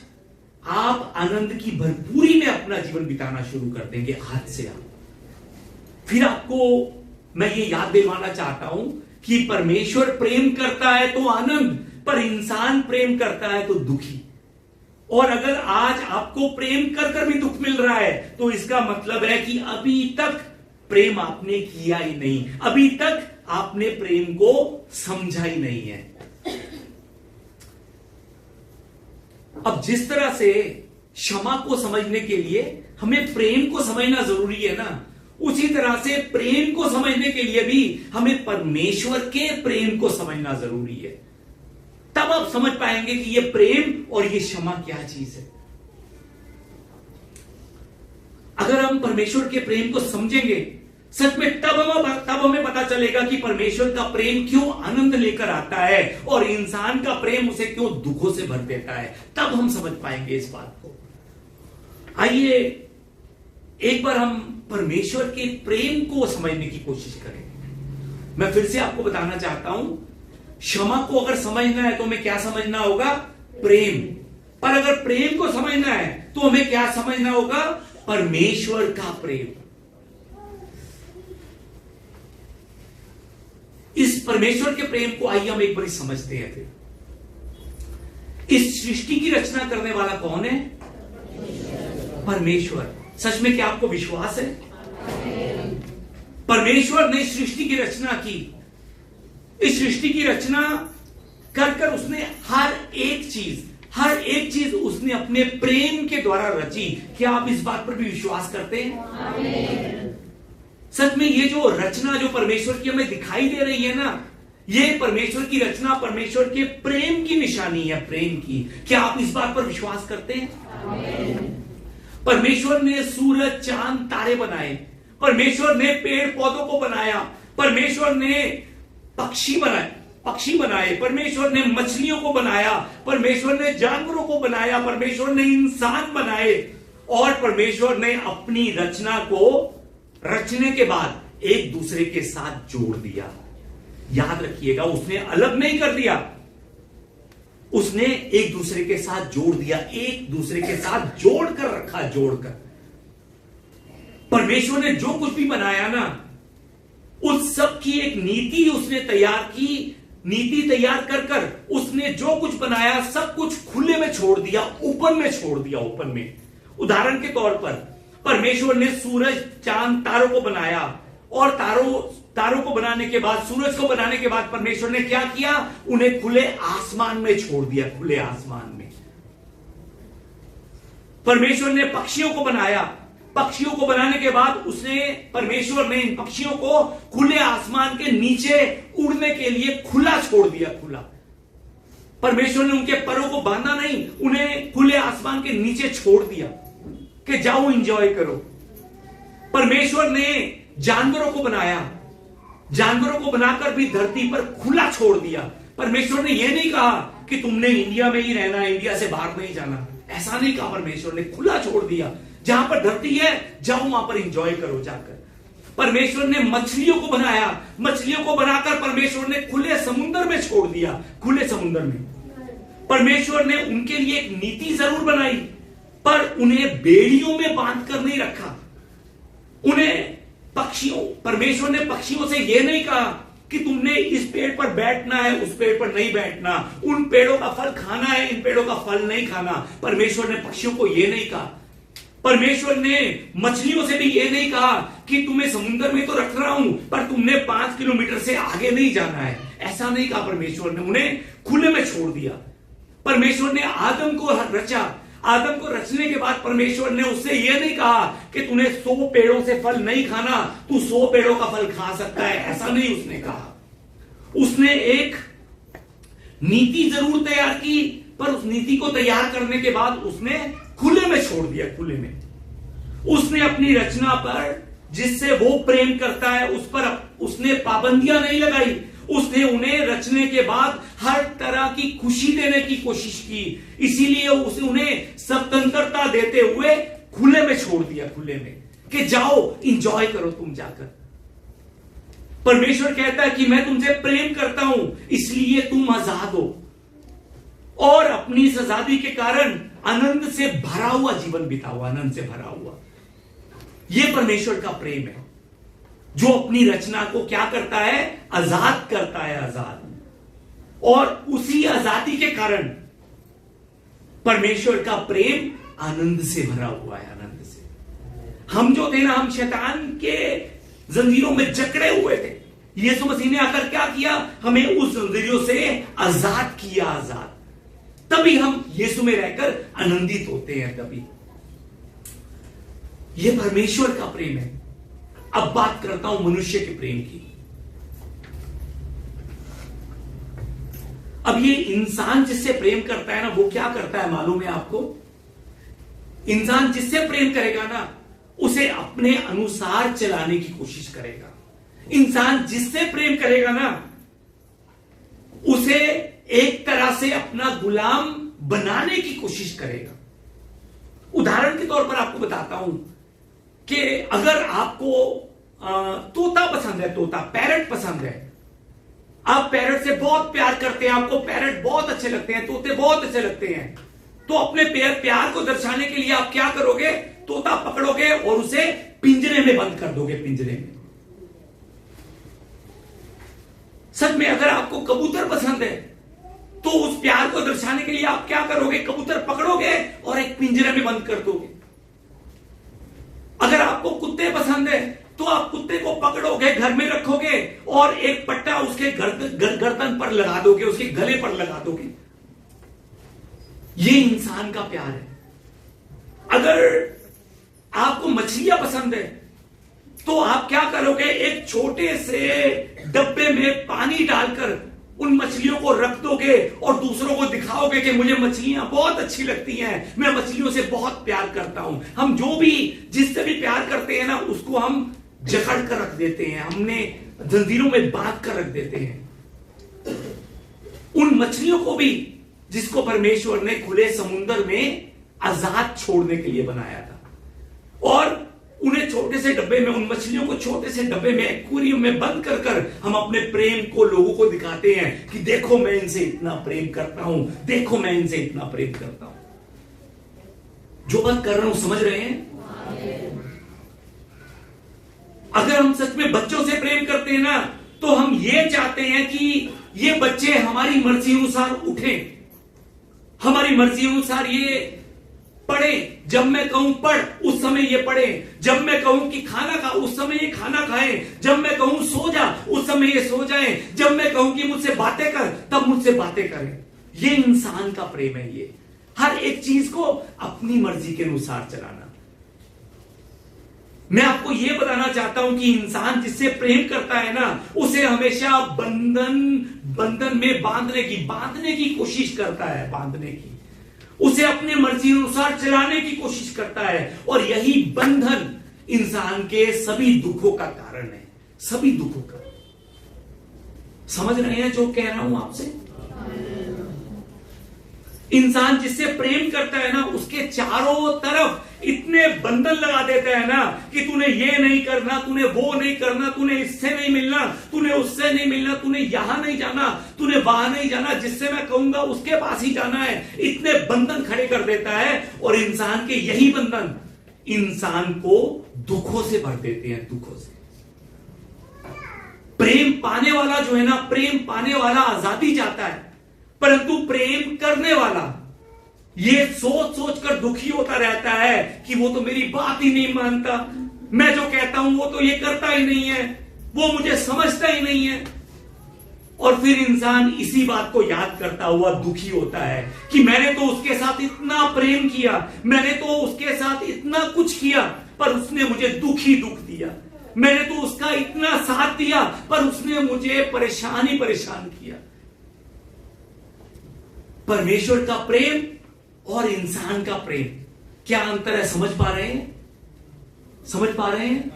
Speaker 1: आप आनंद की भरपूरी में अपना जीवन बिताना शुरू कर देंगे। आज से आप फिर आपको मैं ये याद दिलवाना चाहता हूं कि परमेश्वर प्रेम करता है तो आनंद, पर इंसान प्रेम करता है तो दुखी। और अगर आज आपको प्रेम कर कर भी दुख मिल रहा है तो इसका मतलब है कि अभी तक प्रेम आपने किया ही नहीं, अभी तक आपने प्रेम को समझा ही नहीं है। अब जिस तरह से क्षमा को समझने के लिए हमें प्रेम को समझना जरूरी है ना, उसी तरह से प्रेम को समझने के लिए भी हमें परमेश्वर के प्रेम को समझना जरूरी है। तब आप समझ पाएंगे कि यह प्रेम और यह क्षमा क्या चीज है। अगर हम परमेश्वर के प्रेम को समझेंगे सच में, तब हमें पता चलेगा कि परमेश्वर का प्रेम क्यों आनंद लेकर आता है और इंसान का प्रेम उसे क्यों दुखों से भर देता है। तब हम समझ पाएंगे इस बात को। आइए एक बार हम परमेश्वर के प्रेम को समझने की कोशिश करें। मैं फिर से आपको बताना चाहता हूं, क्षमा को अगर समझना है तो हमें क्या समझना होगा? प्रेम। पर अगर प्रेम को समझना है तो हमें क्या समझना होगा? परमेश्वर का प्रेम। इस परमेश्वर के प्रेम को आइए हम एक बार समझते हैं। फिर इस सृष्टि की रचना करने वाला कौन है? परमेश्वर। सच में क्या आपको विश्वास है? परमेश्वर ने सृष्टि की रचना की। इस सृष्टि की रचना कर कर उसने हर एक चीज उसने अपने प्रेम के द्वारा रची। क्या आप इस बात पर भी विश्वास करते हैं? सच में ये जो रचना जो परमेश्वर की हमें दिखाई दे रही है ना, ये परमेश्वर की रचना परमेश्वर के प्रेम की निशानी है, प्रेम की। क्या आप इस बात पर विश्वास करते हैं? परमेश्वर ने सूरज, चांद, तारे बनाए। परमेश्वर ने पेड़ पौधों को बनाया। परमेश्वर ने पक्षी बनाए। परमेश्वर ने मछलियों को बनाया। परमेश्वर ने जानवरों को बनाया। परमेश्वर ने इंसान बनाए। और परमेश्वर ने अपनी रचना को रचने के बाद एक दूसरे के साथ जोड़ दिया। याद रखिएगा, उसने अलग नहीं कर दिया, उसने एक दूसरे के साथ जोड़ दिया, एक दूसरे के साथ जोड़कर रखा, जोड़कर। परमेश्वर ने जो कुछ भी बनाया ना, उस सब की एक नीति उसने तैयार की। नीति तैयार कर कर उसने जो कुछ बनाया सब कुछ खुले में छोड़ दिया, ओपन में छोड़ दिया, ओपन में। उदाहरण के तौर पर परमेश्वर ने सूरज, चांद, तारों को बनाया। और तारों को बनाने के बाद, सूरज को बनाने के बाद परमेश्वर ने क्या किया? उन्हें खुले आसमान में छोड़ दिया, खुले आसमान में। परमेश्वर ने पक्षियों को बनाया। पक्षियों को बनाने के बाद परमेश्वर ने इन पक्षियों को खुले आसमान के नीचे उड़ने के लिए खुला छोड़ दिया, खुला। परमेश्वर ने उनके परों को बांधा नहीं, उन्हें खुले आसमान के नीचे छोड़ दिया कि जाओ एंजॉय करो। परमेश्वर ने जानवरों को बनाया। जानवरों को बनाकर भी धरती पर खुला छोड़ दिया। परमेश्वर ने यह नहीं कहा कि तुमने इंडिया में ही रहना है, इंडिया से बाहर नहीं जाना। ऐसा नहीं कहा, परमेश्वर ने खुला छोड़ दिया। जहां पर धरती है जाओ वहां पर एंजॉय करो जाकर। परमेश्वर ने मछलियों को बनाया। मछलियों को बनाकर परमेश्वर ने खुले समुद्र में छोड़ दिया, खुले समुद्र में। परमेश्वर ने उनके लिए एक नीति जरूर बनाई, पर उन्हें बेड़ियों में बांधकर नहीं रखा। परमेश्वर ने पक्षियों से यह नहीं कहा कि तुमने इस पेड़ पर बैठना है, उस पेड़ पर नहीं बैठना, उन पेड़ों का फल खाना है, इन पेड़ों का फल नहीं खाना। परमेश्वर ने पक्षियों को यह नहीं कहा। परमेश्वर ने मछलियों से भी यह नहीं कहा कि तुम्हें समुद्र में तो रख रहा हूं, पर तुमने 5 किलोमीटर से आगे नहीं जाना है। ऐसा नहीं कहा परमेश्वर ने, उन्हें खुले में छोड़ दिया। परमेश्वर ने आदम को रचा। आदम को रचने के बाद परमेश्वर ने उससे यह नहीं कहा कि तूने 100 पेड़ों से फल नहीं खाना, तू 100 पेड़ों का फल खा सकता है। ऐसा नहीं उसने कहा। उसने एक नीति जरूर तैयार की, पर उस नीति को तैयार करने के बाद उसने खुले में छोड़ दिया, खुले में। उसने अपनी रचना पर, जिससे वो प्रेम करता है, उस पर उसने पाबंदियां नहीं लगाई। उसने उन्हें रचने के बाद हर तरह की खुशी देने की कोशिश की। इसीलिए उसने उन्हें स्वतंत्रता देते हुए खुले में छोड़ दिया, खुले में, कि जाओ एंजॉय करो तुम जाकर। परमेश्वर कहता है कि मैं तुमसे प्रेम करता हूं, इसलिए तुम आजाद हो, और अपनी इस आजादी के कारण आनंद से भरा हुआ जीवन बिताओ, आनंद से भरा हुआ। यह परमेश्वर का प्रेम है, जो अपनी रचना को क्या करता है? आजाद करता है, आजाद। और उसी आजादी के कारण परमेश्वर का प्रेम आनंद से भरा हुआ है, आनंद से। हम जो थे ना, हम शैतान के जंजीरों में जकड़े हुए थे। यीशु मसीह ने आकर क्या किया? हमें उस जंजीरों से आजाद किया, आजाद। तभी हम यीशु में रहकर आनंदित होते हैं, तभी। यह परमेश्वर का प्रेम है। अब बात करता हूं मनुष्य के प्रेम की। अब ये इंसान जिससे प्रेम करता है ना, वो क्या करता है मालूम है आपको? इंसान जिससे प्रेम करेगा ना, उसे अपने अनुसार चलाने की कोशिश करेगा। इंसान जिससे प्रेम करेगा ना, उसे एक तरह से अपना गुलाम बनाने की कोशिश करेगा। उदाहरण के तौर पर आपको बताता हूं कि अगर आपको तोता पसंद है, तोता पैरट पसंद है, आप पैरट से बहुत प्यार करते हैं, आपको पैरट बहुत अच्छे लगते हैं, तोते बहुत अच्छे लगते हैं, तो अपने प्यार को दर्शाने के लिए आप क्या करोगे? तोता पकड़ोगे और उसे पिंजरे में बंद कर दोगे, पिंजरे में। सच में अगर आपको कबूतर पसंद है, तो उस प्यार को दर्शाने के लिए आप क्या करोगे? कबूतर पकड़ोगे और एक पिंजरे में बंद कर दोगे। अगर आपको कुत्ते पसंद है, तो आप कुत्ते को पकड़ोगे, घर में रखोगे और एक पट्टा उसके गर्दन पर लगा दोगे, उसके गले पर लगा दोगे। ये इंसान का प्यार है। अगर आपको मछलियां पसंद है, तो आप क्या करोगे? एक छोटे से डब्बे में पानी डालकर उन मछलियों को रख दोगे और दूसरों को दिखाओगे कि मुझे मछलियां बहुत अच्छी लगती हैं, मैं मछलियों से बहुत प्यार करता हूं। हम जो भी जिससे भी प्यार करते हैं ना, उसको हम जकड़ कर रख देते हैं, हमने जंजीरों में बांध कर रख देते हैं। उन मछलियों को भी जिसको परमेश्वर ने खुले समुद्र में आजाद छोड़ने के लिए बनाया था, और उन्हें छोटे से डब्बे में, उन मछलियों को छोटे से डब्बे में, एक्वेरियम में बंद कर कर हम अपने प्रेम को लोगों को दिखाते हैं कि देखो मैं इनसे इतना प्रेम करता हूं, देखो मैं इनसे इतना प्रेम करता हूं। जो बात कर रहा हूं समझ रहे हैं? अगर हम सच में बच्चों से प्रेम करते हैं ना, तो हम ये चाहते हैं कि ये बच्चे हमारी मर्जी अनुसार उठें, हमारी मर्जी अनुसार ये पढ़े। जब मैं कहूं पढ़, उस समय ये पढ़े। जब मैं कहूं कि खाना खा, उस समय ये खाना खाएं। जब मैं कहूं सो जा, उस समय ये सो जाएं। जब मैं कहूं कि मुझसे बातें कर, तब मुझसे बातें करें। ये इंसान का प्रेम है। ये हर एक चीज को अपनी मर्जी के अनुसार चलाना। मैं आपको यह बताना चाहता हूं कि इंसान जिससे प्रेम करता है ना, उसे हमेशा बंधन में बांधने की कोशिश करता है, बांधने की, उसे अपने मर्जी अनुसार चलाने की कोशिश करता है। और यही बंधन इंसान के सभी दुखों का कारण है, सभी दुखों का। समझ रहे हैं जो कह रहा हूं आपसे? इंसान जिससे प्रेम करता है ना, उसके चारों तरफ इतने बंधन लगा देता है ना कि तूने ये नहीं करना, तूने वो नहीं करना, तूने इससे नहीं मिलना, तूने उससे नहीं मिलना, तूने यहां नहीं जाना, तूने वहां नहीं जाना, जिससे मैं कहूंगा उसके पास ही जाना है। इतने बंधन खड़े कर देता है, और इंसान के यही बंधन इंसान को दुखों से भर देते हैं, दुखों से। प्रेम पाने वाला जो है ना, प्रेम पाने वाला आजादी चाहता है, परंतु प्रेम करने वाला ये सोच सोच कर दुखी होता रहता है कि वो तो मेरी बात ही नहीं मानता, मैं जो कहता हूं वो तो ये करता ही नहीं है, वो मुझे समझता ही नहीं है। और फिर इंसान इसी बात को याद करता हुआ दुखी होता है कि मैंने तो उसके साथ इतना प्रेम किया, मैंने तो उसके साथ इतना कुछ किया, पर उसने मुझे दुख ही दुख दिया। मैंने तो उसका इतना साथ दिया, पर उसने मुझे परेशान ही परेशान किया। परमेश्वर का प्रेम और इंसान का प्रेम, क्या अंतर है? समझ पा रहे हैं? समझ पा रहे हैं?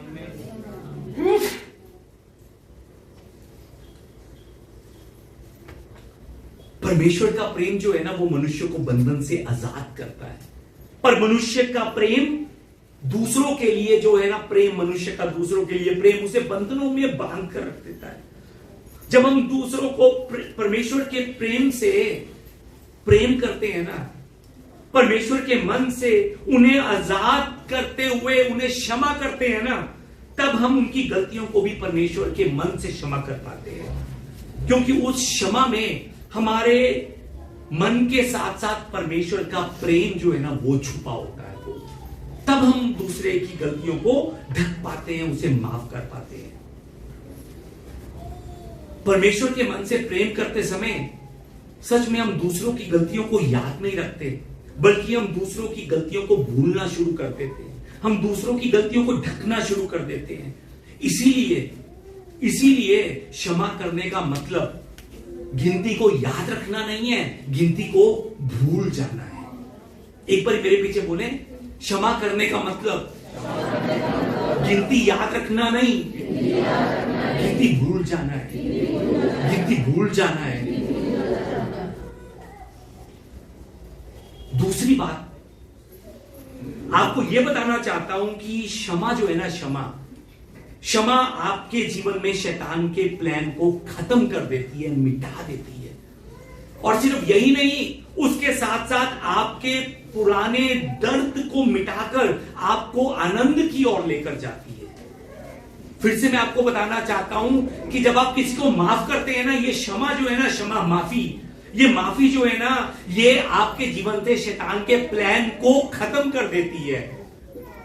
Speaker 1: परमेश्वर का प्रेम जो है ना, वो मनुष्य को बंधन से आजाद करता है। पर मनुष्य का प्रेम दूसरों के लिए जो है ना, प्रेम मनुष्य का दूसरों के लिए प्रेम उसे बंधनों में बांध कर रख देता है। जब हम दूसरों को परमेश्वर के प्रेम से प्रेम करते हैं ना, परमेश्वर के मन से उन्हें आजाद करते हुए उन्हें क्षमा करते हैं ना, तब हम उनकी गलतियों को भी परमेश्वर के मन से क्षमा कर पाते हैं। क्योंकि उस क्षमा में हमारे मन के साथ साथ परमेश्वर का प्रेम जो है ना, वो छुपा होता है। तो तब हम दूसरे की गलतियों को ढक पाते हैं, उसे माफ कर पाते हैं। परमेश्वर के मन से प्रेम करते समय सच में हम दूसरों की गलतियों को याद नहीं रखते, बल्कि हम दूसरों की गलतियों को भूलना शुरू कर देते हैं। हम दूसरों की गलतियों को ढकना शुरू कर देते हैं। इसीलिए क्षमा करने का मतलब गिनती को याद रखना नहीं है, गिनती को भूल जाना है। एक बार मेरे पीछे बोले, क्षमा करने का मतलब गिनती याद रखना नहीं, गिनती भूल जाना है, गिनती भूल जाना है। दूसरी बात आपको यह बताना चाहता हूं कि क्षमा जो है ना, क्षमा आपके जीवन में शैतान के प्लान को खत्म कर देती है, मिटा देती है। और सिर्फ यही नहीं, उसके साथ साथ आपके पुराने दर्द को मिटाकर आपको आनंद की ओर लेकर जाती है। फिर से मैं आपको बताना चाहता हूं कि जब आप किसी को माफ करते हैं ना, ये क्षमा जो है ना, क्षमा माफी, ये माफी जो है ना, ये आपके जीवन से शैतान के प्लान को खत्म कर देती है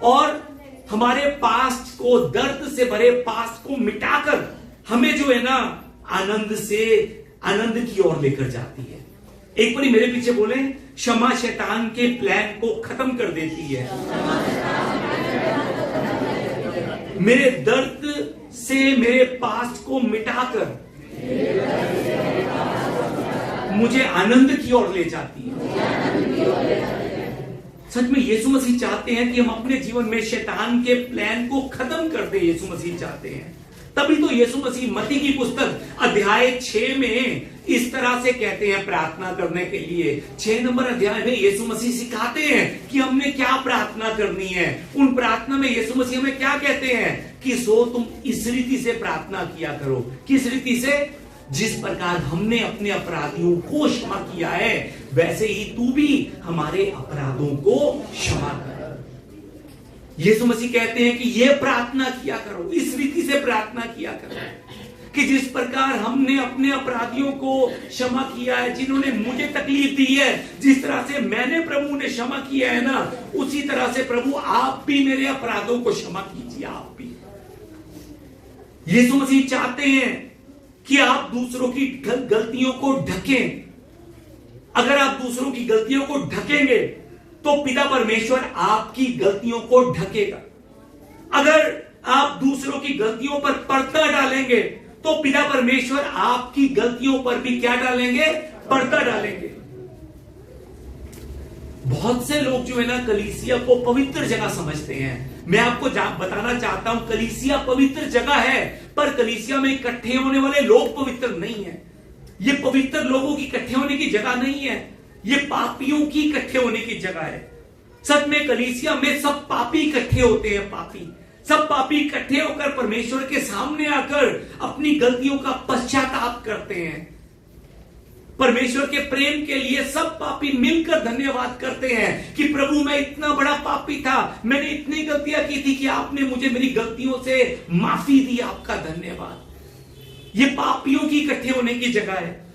Speaker 1: और हमारे पास्ट को, दर्द से भरे पास्ट को मिटाकर हमें जो है ना आनंद की ओर लेकर जाती है। एक बार मेरे पीछे बोले, क्षमा शैतान के प्लान को खत्म कर देती है। मेरे दर्द से मेरे पास्ट को मिटाकर मुझे आनंद की ओर ले जाती है। सच में यीशु मसीह चाहते हैं कि हम अपने जीवन में शैतान के प्लान को खत्म कर दे। यीशु मसीह चाहते हैं, तभी तो यीशु मसीह मत्ती की पुस्तक अध्याय 6 में इस तरह से कहते हैं प्रार्थना करने के लिए। 6 नंबर अध्याय में यीशु मसीह सिखाते हैं कि हमने क्या प्रार्थना करनी है। उन प्रार्थना में यीशु मसीह हमें क्या कहते हैं कि सो तुम इस रीति से प्रार्थना किया करो। किस रीति से? जिस प्रकार हमने अपने अपराधियों को क्षमा किया है, वैसे ही तू भी हमारे अपराधों को क्षमा कर। यीशु मसीह कहते हैं कि यह प्रार्थना किया करो, इस रीति से प्रार्थना किया करो कि जिस प्रकार हमने अपने अपराधियों को क्षमा किया है, जिन्होंने मुझे तकलीफ दी है, जिस तरह से मैंने प्रभु ने क्षमा किया है ना, उसी तरह से प्रभु आप भी मेरे अपराधों को क्षमा कीजिए। आप भी, यीशु मसीह चाहते हैं कि आप दूसरों की गलतियों को ढकें। अगर आप दूसरों की गलतियों को ढकेंगे तो पिता परमेश्वर आपकी गलतियों को ढकेगा। अगर आप दूसरों की गलतियों पर पर्दा डालेंगे तो पिता परमेश्वर आपकी गलतियों पर भी क्या डालेंगे? पर्दा डालेंगे। बहुत से लोग जो है ना कलीसिया को पवित्र जगह समझते हैं। मैं आपको बताना चाहता हूं, कलीसिया पवित्र जगह है, पर कलीसिया में इकट्ठे होने वाले लोग पवित्र नहीं है। ये पवित्र लोगों की इकट्ठे होने की जगह नहीं है, ये पापियों की इकट्ठे होने की जगह है। सच में कलीसिया में सब पापी इकट्ठे होते हैं। सब पापी इकट्ठे होकर परमेश्वर के सामने आकर अपनी गलतियों का पश्चाताप करते हैं। परमेश्वर के प्रेम के लिए सब पापी मिलकर धन्यवाद करते हैं कि प्रभु मैं इतना बड़ा पापी था, मैंने इतनी गलतियां की थी कि आपने मुझे मेरी गलतियों से माफी दी, आपका धन्यवाद। ये पापियों की इकट्ठे होने की जगह है।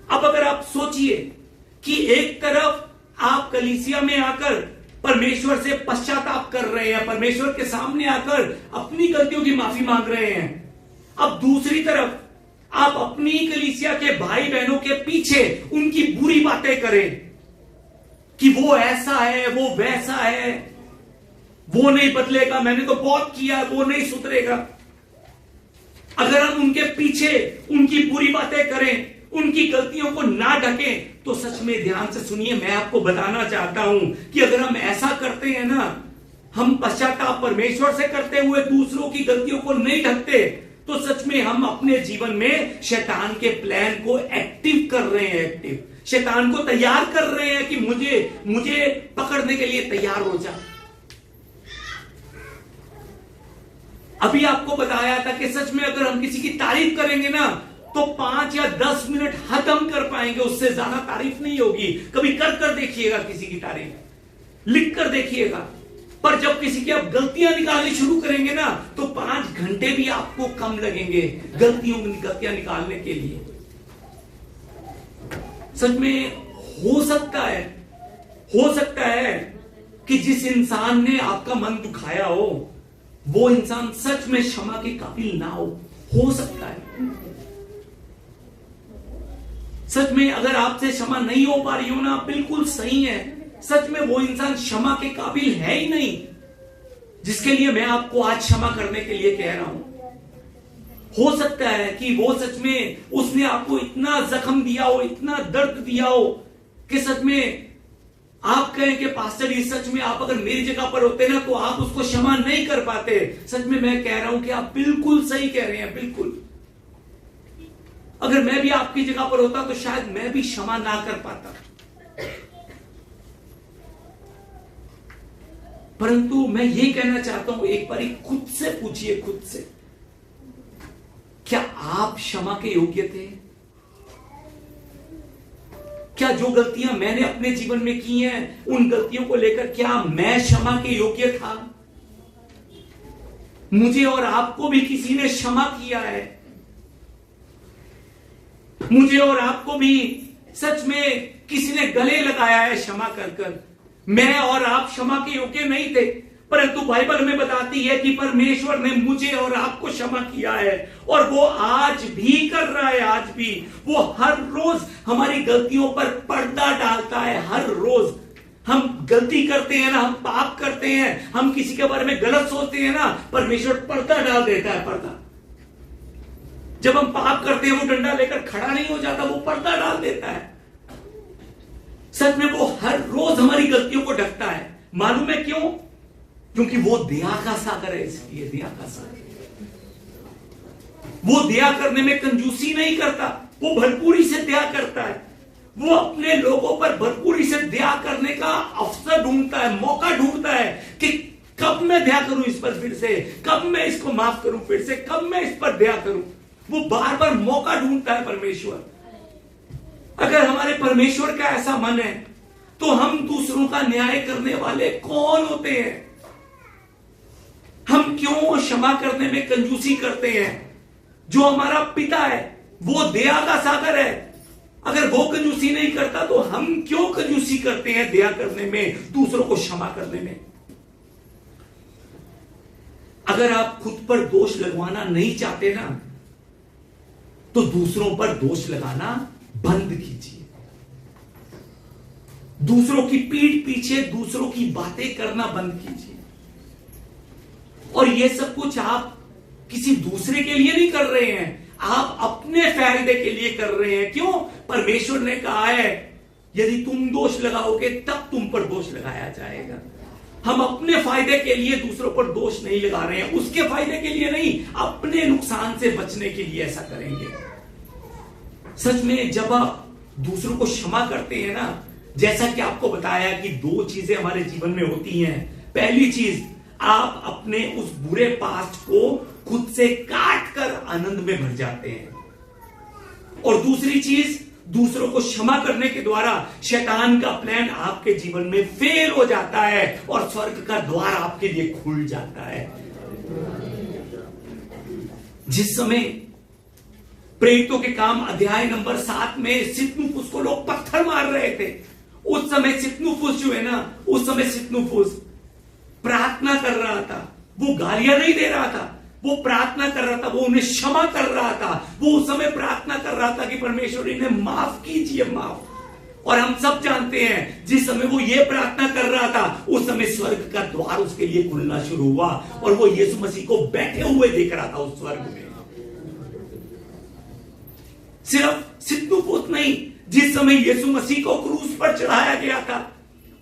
Speaker 1: अब अगर आप सोचिए कि एक तरफ आप कलीसिया में आकर परमेश्वर से पश्चाताप कर रहे हैं, परमेश्वर के सामने आकर अपनी गलतियों की माफी मांग रहे हैं, अब दूसरी तरफ आप अपनी कलीसिया के भाई बहनों के पीछे उनकी बुरी बातें करें कि वो ऐसा है, वो वैसा है, वो नहीं बदलेगा, मैंने तो बहुत किया, वो नहीं सुधरेगा। अगर हम उनके पीछे उनकी बुरी बातें करें, उनकी गलतियों को ना ढकें, तो सच में ध्यान से सुनिए, मैं आपको बताना चाहता हूं कि अगर हम ऐसा करते हैं ना, हम पश्चाताप परमेश्वर से करते हुए दूसरों की गलतियों को नहीं ढकते, तो सच में हम अपने जीवन में शैतान के प्लान को एक्टिव कर रहे हैं। एक्टिव शैतान को तैयार कर रहे हैं कि मुझे पकड़ने के लिए तैयार हो जा। अभी आपको बताया था कि सच में अगर हम किसी की तारीफ करेंगे ना, तो 5 या 10 मिनट खत्म कर पाएंगे, उससे ज्यादा तारीफ नहीं होगी। कभी कर देखिएगा किसी की तारीफ, लिख कर देखिएगा। पर जब किसी की आप गलतियां निकालनी शुरू करेंगे ना, तो 5 घंटे भी आपको कम लगेंगे गलतियां निकालने के लिए। सच में हो सकता है कि जिस इंसान ने आपका मन दुखाया हो, वो इंसान सच में क्षमा के काबिल ना हो सकता है। सच में अगर आपसे क्षमा नहीं हो पा रही हो ना, बिल्कुल सही है, सच में वो इंसान क्षमा के काबिल है ही नहीं। जिसके लिए मैं आपको आज क्षमा करने के लिए कह रहा हूं। हो सकता है कि वो सच में उसने आपको इतना जख्म दिया हो, इतना दर्द दिया हो कि सच में आप कहें कि पास्टर जी सच में आप अगर मेरी जगह पर होते ना तो आप उसको क्षमा नहीं कर पाते। सच में मैं कह रहा हूं कि आप बिल्कुल सही कह रहे हैं, बिल्कुल। अगर मैं भी आपकी जगह पर होता तो शायद मैं भी क्षमा ना कर पाता। परंतु मैं ये कहना चाहता हूं, एक बार खुद से पूछिए, खुद से, क्या आप क्षमा के योग्य थे? क्या जो गलतियां मैंने अपने जीवन में की हैं, उन गलतियों को लेकर क्या मैं क्षमा के योग्य था? मुझे और आपको भी किसी ने क्षमा किया है। मुझे और आपको भी सच में किसी ने गले लगाया है क्षमा कर कर। मैं और आप क्षमा के योग्य नहीं थे, परंतु बाइबल हमें बताती है कि परमेश्वर ने मुझे और आपको क्षमा किया है, और वो आज भी कर रहा है। आज भी वो हर रोज हमारी गलतियों पर पर्दा डालता है। हर रोज हम गलती करते हैं ना, हम पाप करते हैं, हम किसी के बारे में गलत सोचते हैं ना, परमेश्वर पर्दा डाल देता है। पर्दा, जब हम पाप करते हैं वो डंडा लेकर खड़ा नहीं हो जाता, वो पर्दा डाल देता है। सच में वो हर रोज हमारी गलतियों को ढकता है। मालूम है क्यों? क्योंकि वो दया का सागर है। इसलिए दया का सागर, वो दया करने में कंजूसी नहीं करता, वो भरपूरी से दया करता है। वो अपने लोगों पर भरपूरी से दया करने का अवसर ढूंढता है, मौका ढूंढता है कि कब मैं दया करूं इस पर फिर से, कब मैं इसको माफ करूं फिर से, कब मैं इस पर दया करूं। वो बार बार मौका ढूंढता है परमेश्वर। अगर हमारे परमेश्वर का ऐसा मन है तो हम दूसरों का न्याय करने वाले कौन होते हैं? हम क्यों क्षमा करने में कंजूसी करते हैं? जो हमारा पिता है वो दया का सागर है। अगर वो कंजूसी नहीं करता तो हम क्यों कंजूसी करते हैं दया करने में, दूसरों को क्षमा करने में? अगर आप खुद पर दोष लगवाना नहीं चाहते ना, तो दूसरों पर दोष लगाना बंद कीजिए। दूसरों की पीठ पीछे दूसरों की बातें करना बंद कीजिए। और यह सब कुछ आप किसी दूसरे के लिए नहीं कर रहे हैं, आप अपने फायदे के लिए कर रहे हैं। क्यों? परमेश्वर ने कहा है यदि तुम दोष लगाओगे तब तुम पर दोष लगाया जाएगा। हम अपने फायदे के लिए दूसरों पर दोष नहीं लगा रहे हैं, उसके फायदे के लिए नहीं, अपने नुकसान से बचने के लिए ऐसा करेंगे। सच में जब आप दूसरों को क्षमा करते हैं ना, जैसा कि आपको बताया कि दो चीजें हमारे जीवन में होती हैं। पहली चीज, आप अपने उस बुरे पास्ट को खुद से काट कर आनंद में भर जाते हैं, और दूसरी चीज, दूसरों को क्षमा करने के द्वारा शैतान का प्लान आपके जीवन में फेल हो जाता है और स्वर्ग का द्वार आपके लिए खुल जाता है। जिस समय प्रेरितों के काम अध्याय नंबर 7 में सितनुफुस को लोग पत्थर मार रहे थे, उस समय सितनुफुस जो है ना, उस समय सितनुफुस प्रार्थना कर रहा था। वो गालियां नहीं दे रहा था, वो प्रार्थना कर रहा था, वो उन्हें क्षमा कर रहा था। वो उस समय प्रार्थना कर रहा था कि परमेश्वर इन्हें माफ कीजिए, माफ। और हम सब जानते हैं जिस समय वो ये प्रार्थना कर रहा था, उस समय स्वर्ग का द्वार उसके लिए खुलना शुरू हुआ और वो यीशु मसीह को बैठे हुए देख रहा था उस स्वर्ग में। सिर्फ सितनुफुस नहीं, जिस समय यीशु मसीह को क्रूस पर चढ़ाया गया था,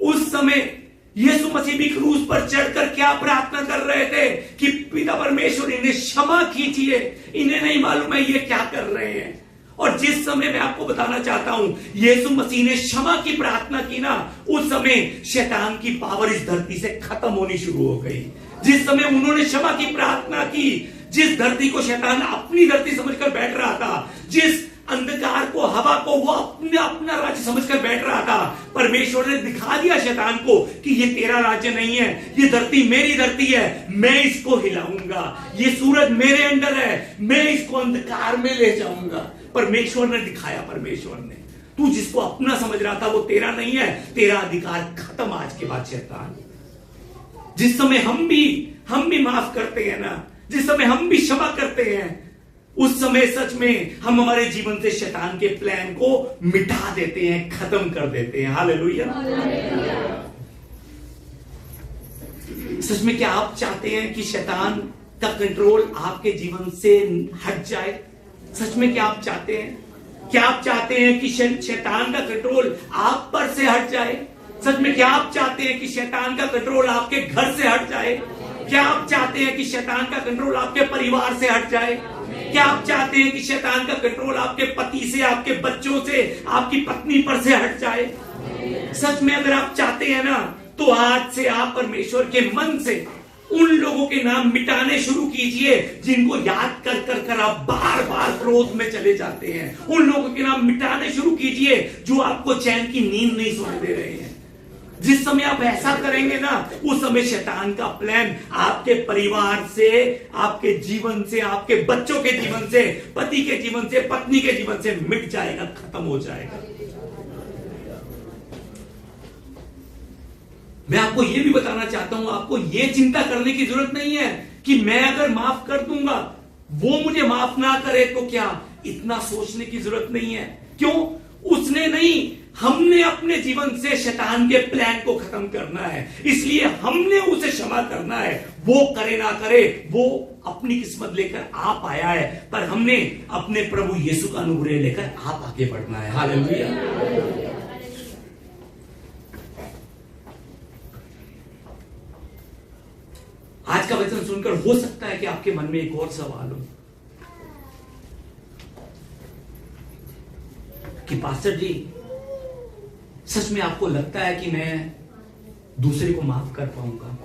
Speaker 1: उस समय यीशु मसीह भी क्रूस पर चढ़कर क्या प्रार्थना कर रहे थे कि पिता परमेश्वर इन्हें क्षमा कीजिए, इन्हें नहीं मालूम है ये क्या कर रहे हैं। और जिस समय मैं आपको बताना चाहता हूं यीशु मसीह ने क्षमा की प्रार्थना की ना, उस समय शैतान की पावर इस धरती से खत्म होनी शुरू हो गई। जिस समय उन्होंने क्षमा की प्रार्थना की, जिस धरती को शैतान अपनी धरती समझकर बैठ रहा था, जिस अंधकार को, हवा को वो अपना राज्य समझकर बैठ रहा था, परमेश्वर ने दिखा दिया शैतान को कि ये तेरा राज्य नहीं है, ये धरती मेरी धरती है, मैं इसको हिलाऊंगा। ये सूरज मेरे अंडर है, मैं इसको अंधकार में ले जाऊंगा। परमेश्वर ने दिखाया, परमेश्वर ने, तू जिसको अपना समझ रहा था वो तेरा नहीं है, तेरा अधिकार खत्म आज के बाद शैतान। जिस समय हम भी माफ करते हैं ना, जिस समय हम भी क्षमा करते हैं, उस समय सच में हम हमारे जीवन से शैतान के प्लान को मिटा देते हैं, खत्म कर देते हैं। हालेलुया। सच में क्या आप चाहते हैं कि शैतान का कंट्रोल आपके जीवन से हट जाए? सच में क्या आप चाहते हैं? क्या आप चाहते हैं कि शैतान का कंट्रोल आप पर से हट जाए? सच में क्या आप चाहते हैं कि शैतान का कंट्रोल आपके घर से हट जाए? क्या आप चाहते हैं कि शैतान का कंट्रोल आपके परिवार से हट जाए? क्या आप चाहते हैं कि शैतान का कंट्रोल आपके पति से, आपके बच्चों से, आपकी पत्नी पर से हट जाए? सच में अगर आप चाहते हैं ना, तो आज से आप परमेश्वर के मन से उन लोगों के नाम मिटाने शुरू कीजिए जिनको याद कर कर कर आप बार बार क्रोध में चले जाते हैं। उन लोगों के नाम मिटाने शुरू कीजिए जो आपको चैन की नींद नहीं सोने दे रहे हैं। जिस समय आप ऐसा करेंगे ना, उस समय शैतान का प्लान आपके परिवार से, आपके जीवन से, आपके बच्चों के जीवन से, पति के जीवन से, पत्नी के जीवन से मिट जाएगा, खत्म हो जाएगा। मैं आपको यह भी बताना चाहता हूं, आपको यह चिंता करने की जरूरत नहीं है कि मैं अगर माफ कर दूंगा वो मुझे माफ ना करे तो क्या। इतना सोचने की जरूरत नहीं है। क्यों? उसने नहीं, हमने अपने जीवन से शैतान के प्लान को खत्म करना है, इसलिए हमने उसे क्षमा करना है। वो करे ना करे, वो अपनी किस्मत लेकर आप आया है, पर हमने अपने प्रभु यीशु का अनुग्रह लेकर आप आगे बढ़ना है। हालेलुया। आज का वचन सुनकर हो सकता है कि आपके मन में एक और सवाल हो कि पास्टर जी, सच में आपको लगता है कि मैं दूसरे को माफ कर पाऊंगा?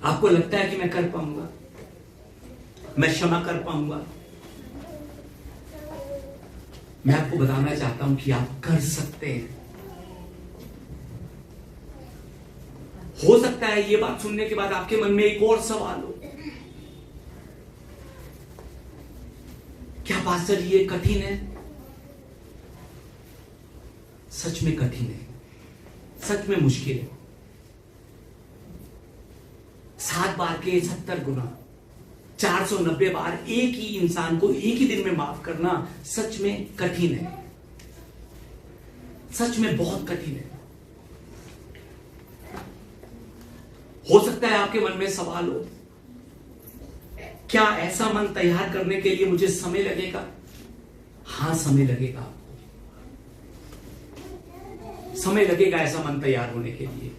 Speaker 1: आपको लगता है कि मैं कर पाऊंगा, मैं क्षमा कर पाऊंगा? मैं आपको बताना चाहता हूं कि आप कर सकते हैं। हो सकता है ये बात सुनने के बाद आपके मन में एक और सवाल हो, क्या पास्टर ये कठिन है? सच में कठिन है, सच में मुश्किल है। 7 बार के 70 गुना, 490 बार एक ही इंसान को एक ही दिन में माफ करना सच में कठिन है, सच में बहुत कठिन है। हो सकता है आपके मन में सवाल हो, क्या ऐसा मन तैयार करने के लिए मुझे समय लगेगा? हां, समय लगेगा, समय लगेगा ऐसा मन तैयार होने के लिए।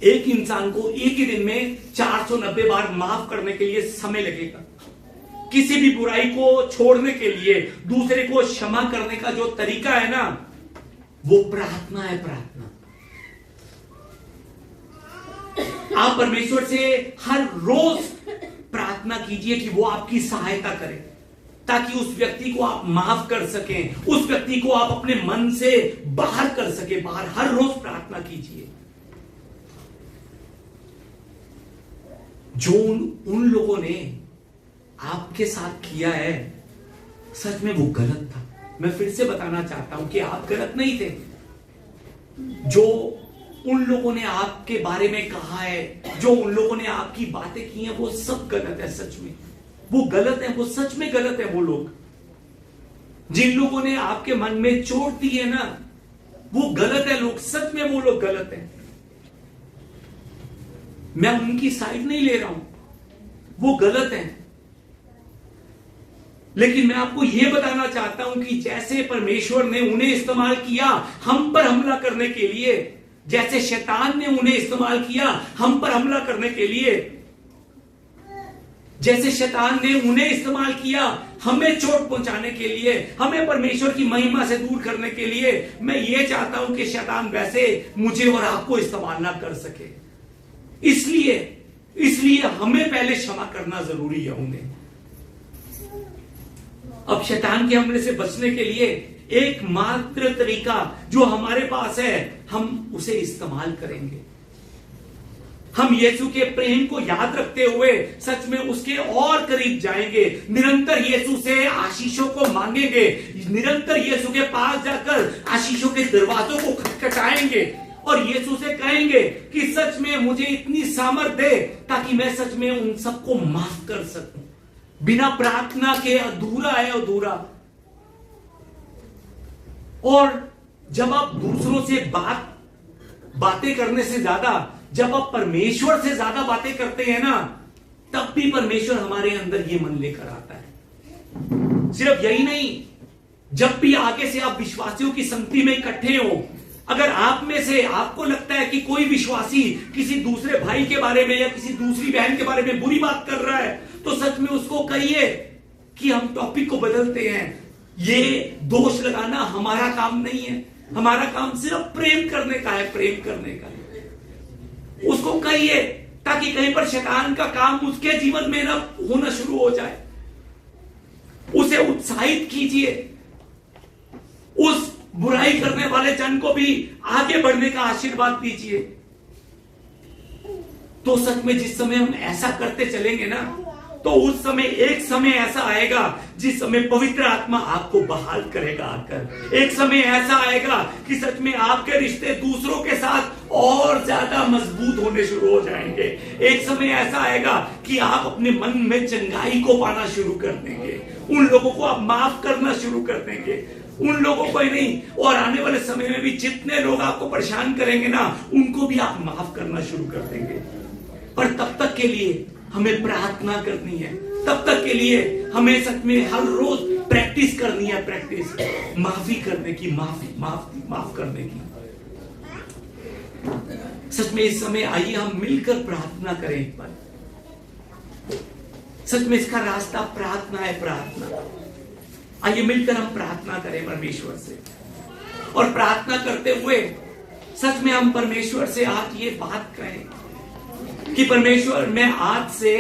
Speaker 1: एक इंसान को एक ही दिन में 490 बार माफ करने के लिए समय लगेगा। किसी भी बुराई को छोड़ने के लिए, दूसरे को क्षमा करने का जो तरीका है ना, वो प्रार्थना है, प्रार्थना। आप परमेश्वर से हर रोज प्रार्थना कीजिए कि वो आपकी सहायता करे, ताकि उस व्यक्ति को आप माफ कर सकें, उस व्यक्ति को आप अपने मन से बाहर कर सके, बाहर। हर रोज प्रार्थना कीजिए। जो उन लोगों ने आपके साथ किया है, सच में वो गलत था। मैं फिर से बताना चाहता हूं कि आप गलत नहीं थे। जो उन लोगों ने आपके बारे में कहा है, जो उन लोगों ने आपकी बातें की हैं, वो सब गलत है। सच में वो गलत है, वो सच में गलत है। वो लोग, जिन लोगों ने आपके मन में चोट दी है ना, वो गलत है लोग, सच में वो लोग गलत हैं। मैं उनकी साइड नहीं ले रहा हूं, वो गलत हैं। लेकिन मैं आपको यह बताना चाहता हूं कि जैसे परमेश्वर ने उन्हें इस्तेमाल किया हम पर हमला करने के लिए, जैसे शैतान ने उन्हें इस्तेमाल किया हम पर हमला करने के लिए, जैसे शैतान ने उन्हें इस्तेमाल किया हमें चोट पहुंचाने के लिए, हमें परमेश्वर की महिमा से दूर करने के लिए, मैं ये चाहता हूं कि शैतान वैसे मुझे और आपको इस्तेमाल ना कर सके। इसलिए हमें पहले क्षमा करना जरूरी है उन्हें। अब शैतान के हमले से बचने के लिए एकमात्र तरीका जो हमारे पास है, हम उसे इस्तेमाल करेंगे। हम यीशु के प्रेम को याद रखते हुए सच में उसके और करीब जाएंगे, निरंतर यीशु से आशीषों को मांगेंगे, निरंतर यीशु के पास जाकर आशीषों के दरवाजों को खटखटाएंगे और यीशु से कहेंगे कि सच में मुझे इतनी सामर्थ दे ताकि मैं सच में उन सबको माफ कर सकूं। बिना प्रार्थना के अधूरा है, अधूरा। और जब आप दूसरों से बातें करने से ज्यादा, जब आप परमेश्वर से ज्यादा बातें करते हैं ना, तब भी परमेश्वर हमारे अंदर ये मन लेकर आता है। सिर्फ यही नहीं, जब भी आगे से आप विश्वासियों की संगति में इकट्ठे हो, अगर आप में से आपको लगता है कि कोई विश्वासी किसी दूसरे भाई के बारे में या किसी दूसरी बहन के बारे में बुरी बात कर रहा है, तो सच में उसको कहिए कि हम टॉपिक को बदलते हैं। ये दोष लगाना हमारा काम नहीं है, हमारा काम सिर्फ प्रेम करने का है, प्रेम करने का है। उसको कहिए ताकि कहीं पर शैतान का काम उसके जीवन में ना होना शुरू हो जाए। उसे उत्साहित कीजिए, उस बुराई करने वाले जन को भी आगे बढ़ने का आशीर्वाद दीजिए। तो सच में जिस समय हम ऐसा करते चलेंगे ना, तो उस समय एक समय ऐसा आएगा जिस समय पवित्र आत्मा आपको बहाल करेगा आकर। एक समय ऐसा आएगा कि सच में आपके रिश्ते दूसरों के साथ और ज्यादा मजबूत होने शुरू हो जाएंगे। एक समय ऐसा आएगा कि आप अपने मन में चंगाई को पाना शुरू कर देंगे, उन लोगों को आप माफ करना शुरू कर देंगे, उन लोगों को ही नहीं, और आने वाले समय में भी जितने लोग आपको परेशान करेंगे ना, उनको भी आप माफ करना शुरू कर देंगे। पर तब तक के लिए हमें प्रार्थना करनी है, तब तक के लिए हमें सच में हर रोज प्रैक्टिस करनी है, प्रैक्टिस माफी करने की, माफ करने की। सच में इस समय आइए हम मिलकर प्रार्थना करें एक बार। सच में इसका रास्ता प्रार्थना है, प्रार्थना। आइए मिलकर हम प्रार्थना करें परमेश्वर से, और प्रार्थना करते हुए सच में हम परमेश्वर से आज ये बात कहें कि परमेश्वर, मैं आज से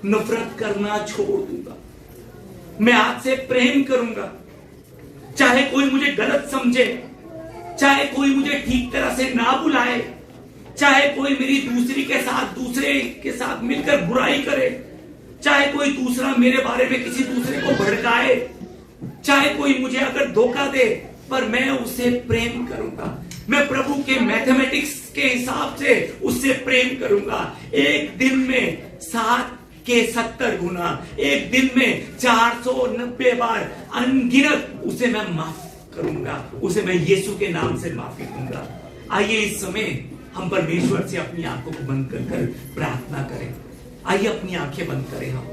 Speaker 1: नफरत करना छोड़ दूंगा, मैं आज से प्रेम करूंगा। चाहे कोई मुझे गलत समझे, चाहे कोई मुझे ठीक तरह से ना बुलाए, चाहे कोई मेरी दूसरे के साथ मिलकर बुराई करे, चाहे कोई दूसरा मेरे बारे में किसी दूसरे को भड़काए, चाहे कोई मुझे अगर धोखा दे, पर मैं उसे प्रेम करूंगा। मैं प्रभु के मैथमेटिक्स के हिसाब से उससे प्रेम करूंगा। एक दिन में 7 के 70 गुना, एक दिन में 490 बार अनगिनत उसे मैं माफ करूंगा, उसे मैं यीशु के नाम से माफी दूंगा। आइए इस समय हम परमेश्वर से अपनी आंखों को बंद कर प्रार्थना करें। आइए अपनी आंखें बंद करें हम,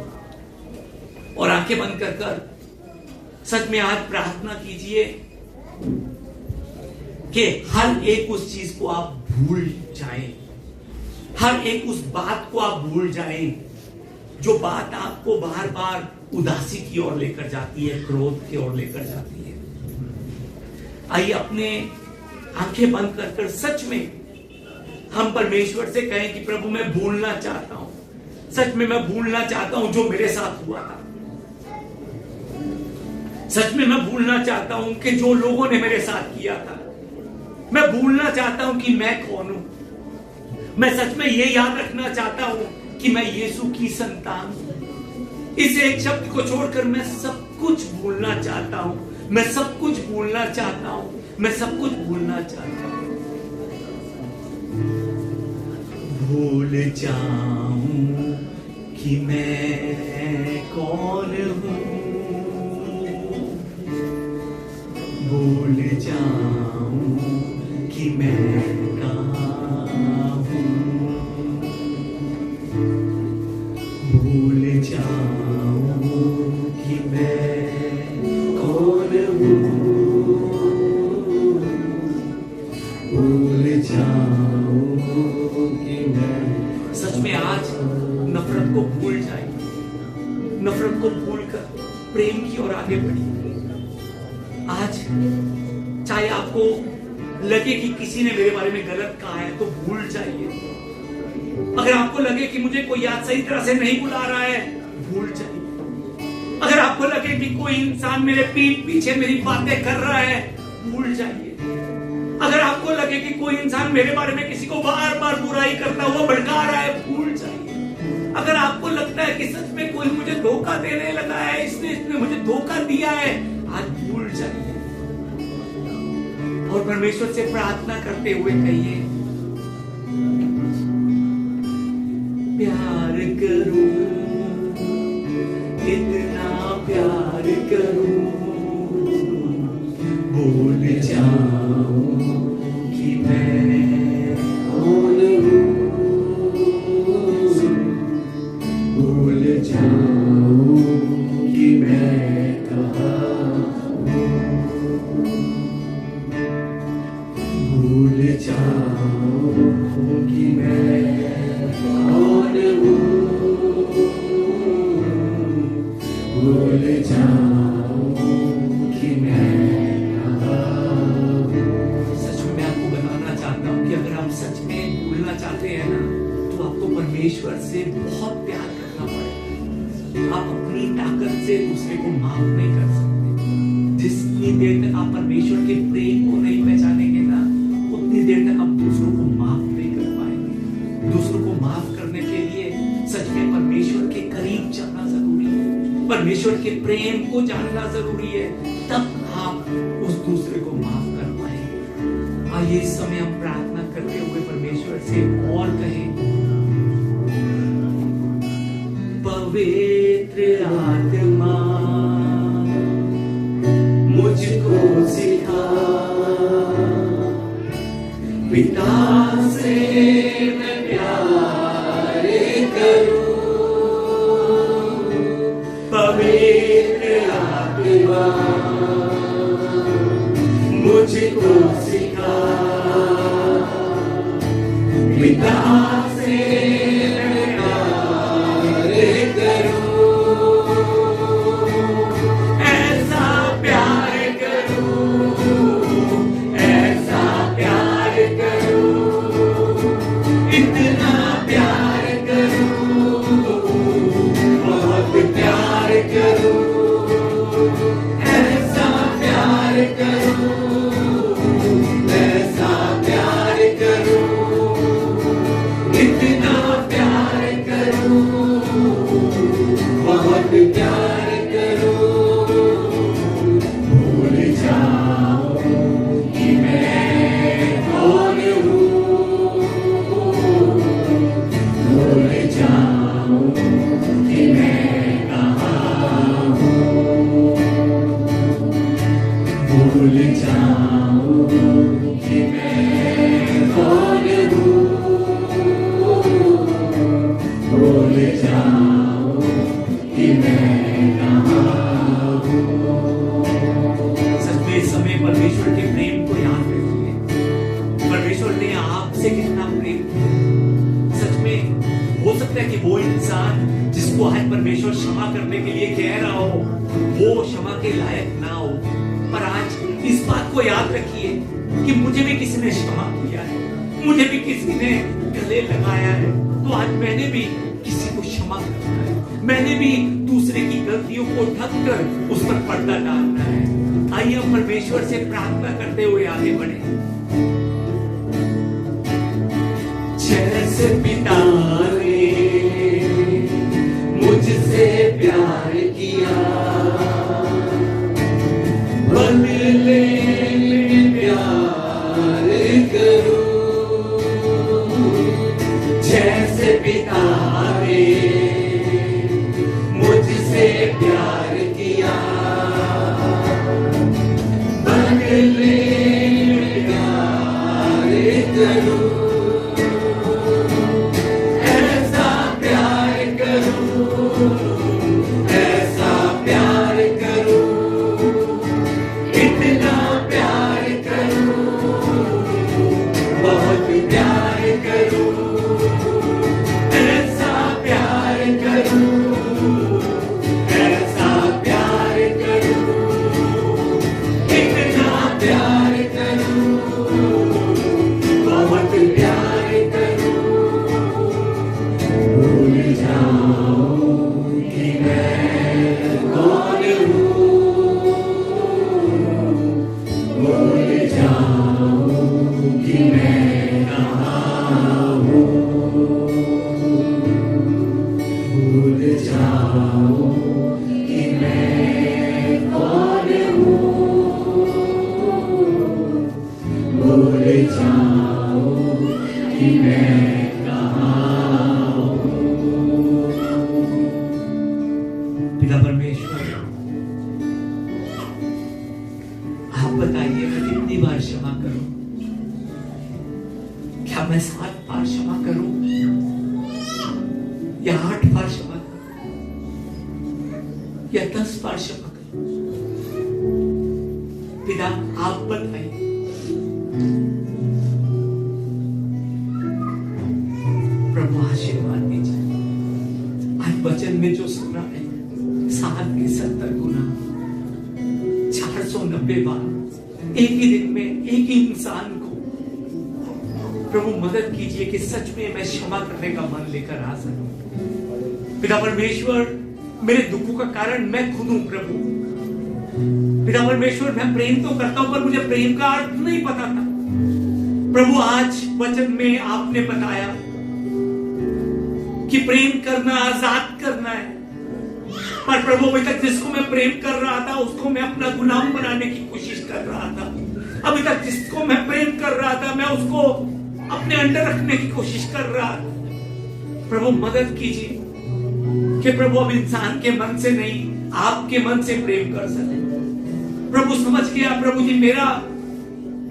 Speaker 1: और आंखें बंद कर सच में आज प्रार्थना कीजिए कि हर एक उस चीज को आप भूल जाएं, हर एक उस बात को आप भूल जाएं जो बात आपको बार बार उदासी की ओर लेकर जाती है, क्रोध की ओर लेकर जाती है। आइए अपने आंखें बंद कर सच में हम परमेश्वर से कहें कि प्रभु, मैं भूलना चाहता हूं, सच में मैं भूलना चाहता हूं जो मेरे साथ हुआ था। सच में मैं भूलना चाहता हूं कि जो लोगों ने मेरे साथ किया था। मैं भूलना चाहता हूं कि मैं कौन हूं। मैं सच में ये याद रखना चाहता हूं कि मैं यीशु की संतान हूं। इस एक शब्द को छोड़कर मैं सब कुछ भूलना चाहता हूं, मैं सब कुछ भूलना चाहता हूं, मैं सब कुछ भूलना चाहता हूं। भूल जाऊं कि मैं कौन हूं, भूल जाऊं कि मैं कहाँ हूँ, भूल जाऊं कि मैं कौन हूँ, भूल जाऊं कि मैं। सच में आज नफरत को भूल जाए, नफरत को भूलकर प्रेम की ओर आगे बढ़िए। आज चाहे आपको लगे कि किसी ने मेरे बारे में गलत कहा है तो भूल जाइए। अगर आपको लगे कि मुझे कोई याद सही तरह से नहीं बुला रहा है, भूल जाइए। अगर आपको लगे कि कोई इंसान मेरे पीठ पीछे मेरी बातें कर रहा है, भूल जाइए। अगर आपको लगे कि कोई इंसान मेरे बारे में किसी को बार बार बुराई करता हुआ भड़का रहा है, भूल जाइए। अगर आपको लगता है कि सच में कोई मुझे धोखा देने लगा है, इसने मुझे धोखा दिया है, आज भूल जाइए और परमेश्वर से प्रार्थना करते हुए कहिए, प्यार करूं, इतना प्यार करूं, भूल जाऊं
Speaker 2: जाऊं कि मैं कहाँ हूँ, भूल जाऊं कि मैं कौन हूँ, भूल जाऊं कि मैं कहाँ हूँ।
Speaker 1: सच में मैं आपको बताना चाहता हूँ कि अगर आप सच में भूलना चाहते हैं ना, तो आपको परमेश्वर से बहुत प्यार करना पड़ेगा। आप अपनी ताकत से दूसरे को माफ नहीं कर सकते। जितनी देर तक आप परमेश्वर के प्रेम को नहीं पहचानेंगे ना, उतनी देर तक आप दूसरों को माफ नहीं कर पाएंगे। दूसरों को माफ करने के लिए सच में परमेश्वर के करीब जाना जरूरी है, परमेश्वर के प्रेम को जानना जरूरी है, तब आप उस दूसरे को माफ कर पाएंगे। आइए इस समय हम प्रार्थना करते हुए परमेश्वर से और कहें, पवित्र आत्मा मुझको सिखा, पिता से मैं प्यार करूं, पवित्र आत्मा मुझको सिखा, पिता से परमेश्वर के प्रेम को याद रखिए। परमेश्वर ने आपसे कितना प्रेम किया। सच में हो सकता है कि वो इंसान जिसको आज परमेश्वर क्षमा करने के लिए कह रहा हो, वो क्षमा के लायक ना हो, पर आज इस बात को याद रखिए कि मुझे भी किसी ने क्षमा किया है, मुझे भी किसी ने गले लगाया है, तो आज मैंने भी किसी को क्षमा करना है, मैंने भी दूसरे की गलतियों को ढक कर उस पर पर्दा डालना है। आइए हम परमेश्वर से प्रार्थना करते हुए आगे बढ़े। जैसे पिता ने मुझसे प्यार किया, बदले में प्यार करूं, जैसे पिता ने मुझसे प्यार किया, बदले में प्यार करूं, ऐसा प्यार करूं, ऐसा प्यार करूं, इतना प्यार करूं, बहुत प्यार करूं, ऐसा प्यार करूं, ऐसा प्यार करूं, इतना प्यार करूं, बहुत प्यार करूं। भूल जाऊं कि मैं कौन हूँ, भूल जाऊं कि मैं कहाँ हूँ, भूल जाऊं कि मैं कौन हूँ, भूल जाऊं कि मैं कहाँ हूँ। पिता परमेश्वर, आप बताइए मैं कितनी बार क्षमा करूं? क्या मैं 7 बार क्षमा करूं या 8 बार क्षमा करूं? या 10 बार क्षमा करूं? पिता आप बताइए। प्रभु आशीर्वाद दीजिए। आज वचन में जो सुना है 60 के 70 गुना 490 बार एक ही दिन में एक ही इंसान को प्रभु मदद कीजिए कि सच में मैं क्षमा करने का मन लेकर आ सकूं। पिता परमेश्वर, मेरे दुखों का कारण मैं खुद हूं प्रभु। पिता परमेश्वर, मैं प्रेम तो करता हूं पर मुझे प्रेम का अर्थ नहीं पता था। प्रभु आज वचन में आपने बताया कि प्रेम करना आजाद करना है, पर प्रभु अभी तक जिसको मैं प्रेम कर रहा था उसको मैं अपना गुलाम बनाने की कोशिश कर रहा था। अभी तक जिसको मैं प्रेम कर रहा था मैं उसको अपने अंडर रखने की कोशिश कर रहा था। प्रभु मदद कीजिए कि प्रभु अब इंसान के मन से नहीं आपके मन से प्रेम कर सके। प्रभु समझ गया प्रभु जी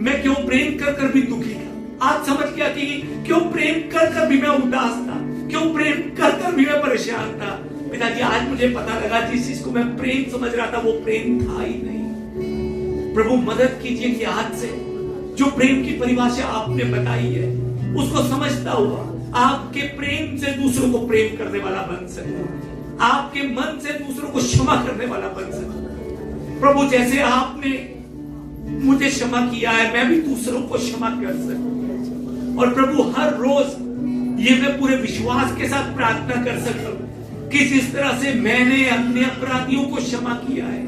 Speaker 1: मैं क्यों प्रेम कर कर भी दुखी था। आज समझ गया कि क्यों प्रेम कर कर भी मैं उदास था, क्यों प्रेम कर कर भी मैं परेशान था। पिताजी आज मुझे पता लगा जिस चीज को मैं प्रेम समझ रहा था वो प्रेम था ही नहीं। प्रभु मदद कीजिए कि आज से जो प्रेम की परिभाषा आपने बताई है उसको समझता हुआ आपके प्रेम से दूसरों को प्रेम करने वाला बन सकूं, आपके मन से दूसरों को क्षमा करने वाला बन सकूं। प्रभु जैसे आपने मुझे क्षमा किया है मैं भी दूसरों को क्षमा कर सकूं। और प्रभु हर रोज ये मैं पूरे विश्वास के साथ प्रार्थना कर सकूं कि जिस तरह से मैंने अपने अपराधियों को क्षमा किया है,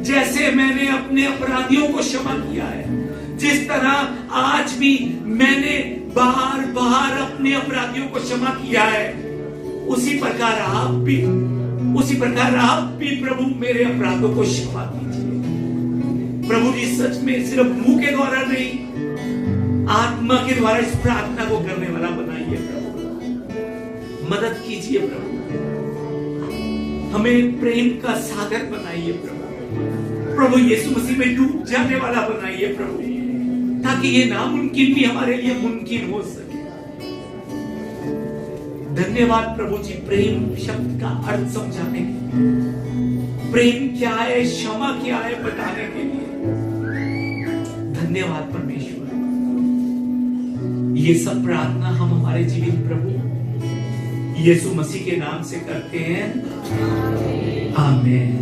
Speaker 1: जैसे मैंने अपने अपराधियों को क्षमा किया है, जिस तरह आज भी मैंने बार बार अपने अपराधियों को क्षमा किया है, उसी प्रकार आप भी प्रभु मेरे अपराधों को क्षमा कीजिए। प्रभु जी सच में सिर्फ मुंह के द्वारा नहीं आत्मा के द्वारा इस प्रार्थना को करने वाला बनाइए प्रभु। मदद कीजिए प्रभु, हमें प्रेम का सागर बनाइए प्रभु यीशु मसीह में डूब जाने वाला बनाइए प्रभु, ताकि ये नामुमकिन भी हमारे लिए मुमकिन हो सके। धन्यवाद प्रभु जी प्रेम शब्द का अर्थ समझाने के लिए, प्रेम क्या है क्षमा क्या है बताने के लिए। धन्यवाद परमेश्वर। ये सब प्रार्थना हम हमारे जीवित प्रभु यीशु मसीह के नाम से करते हैं। आमीन।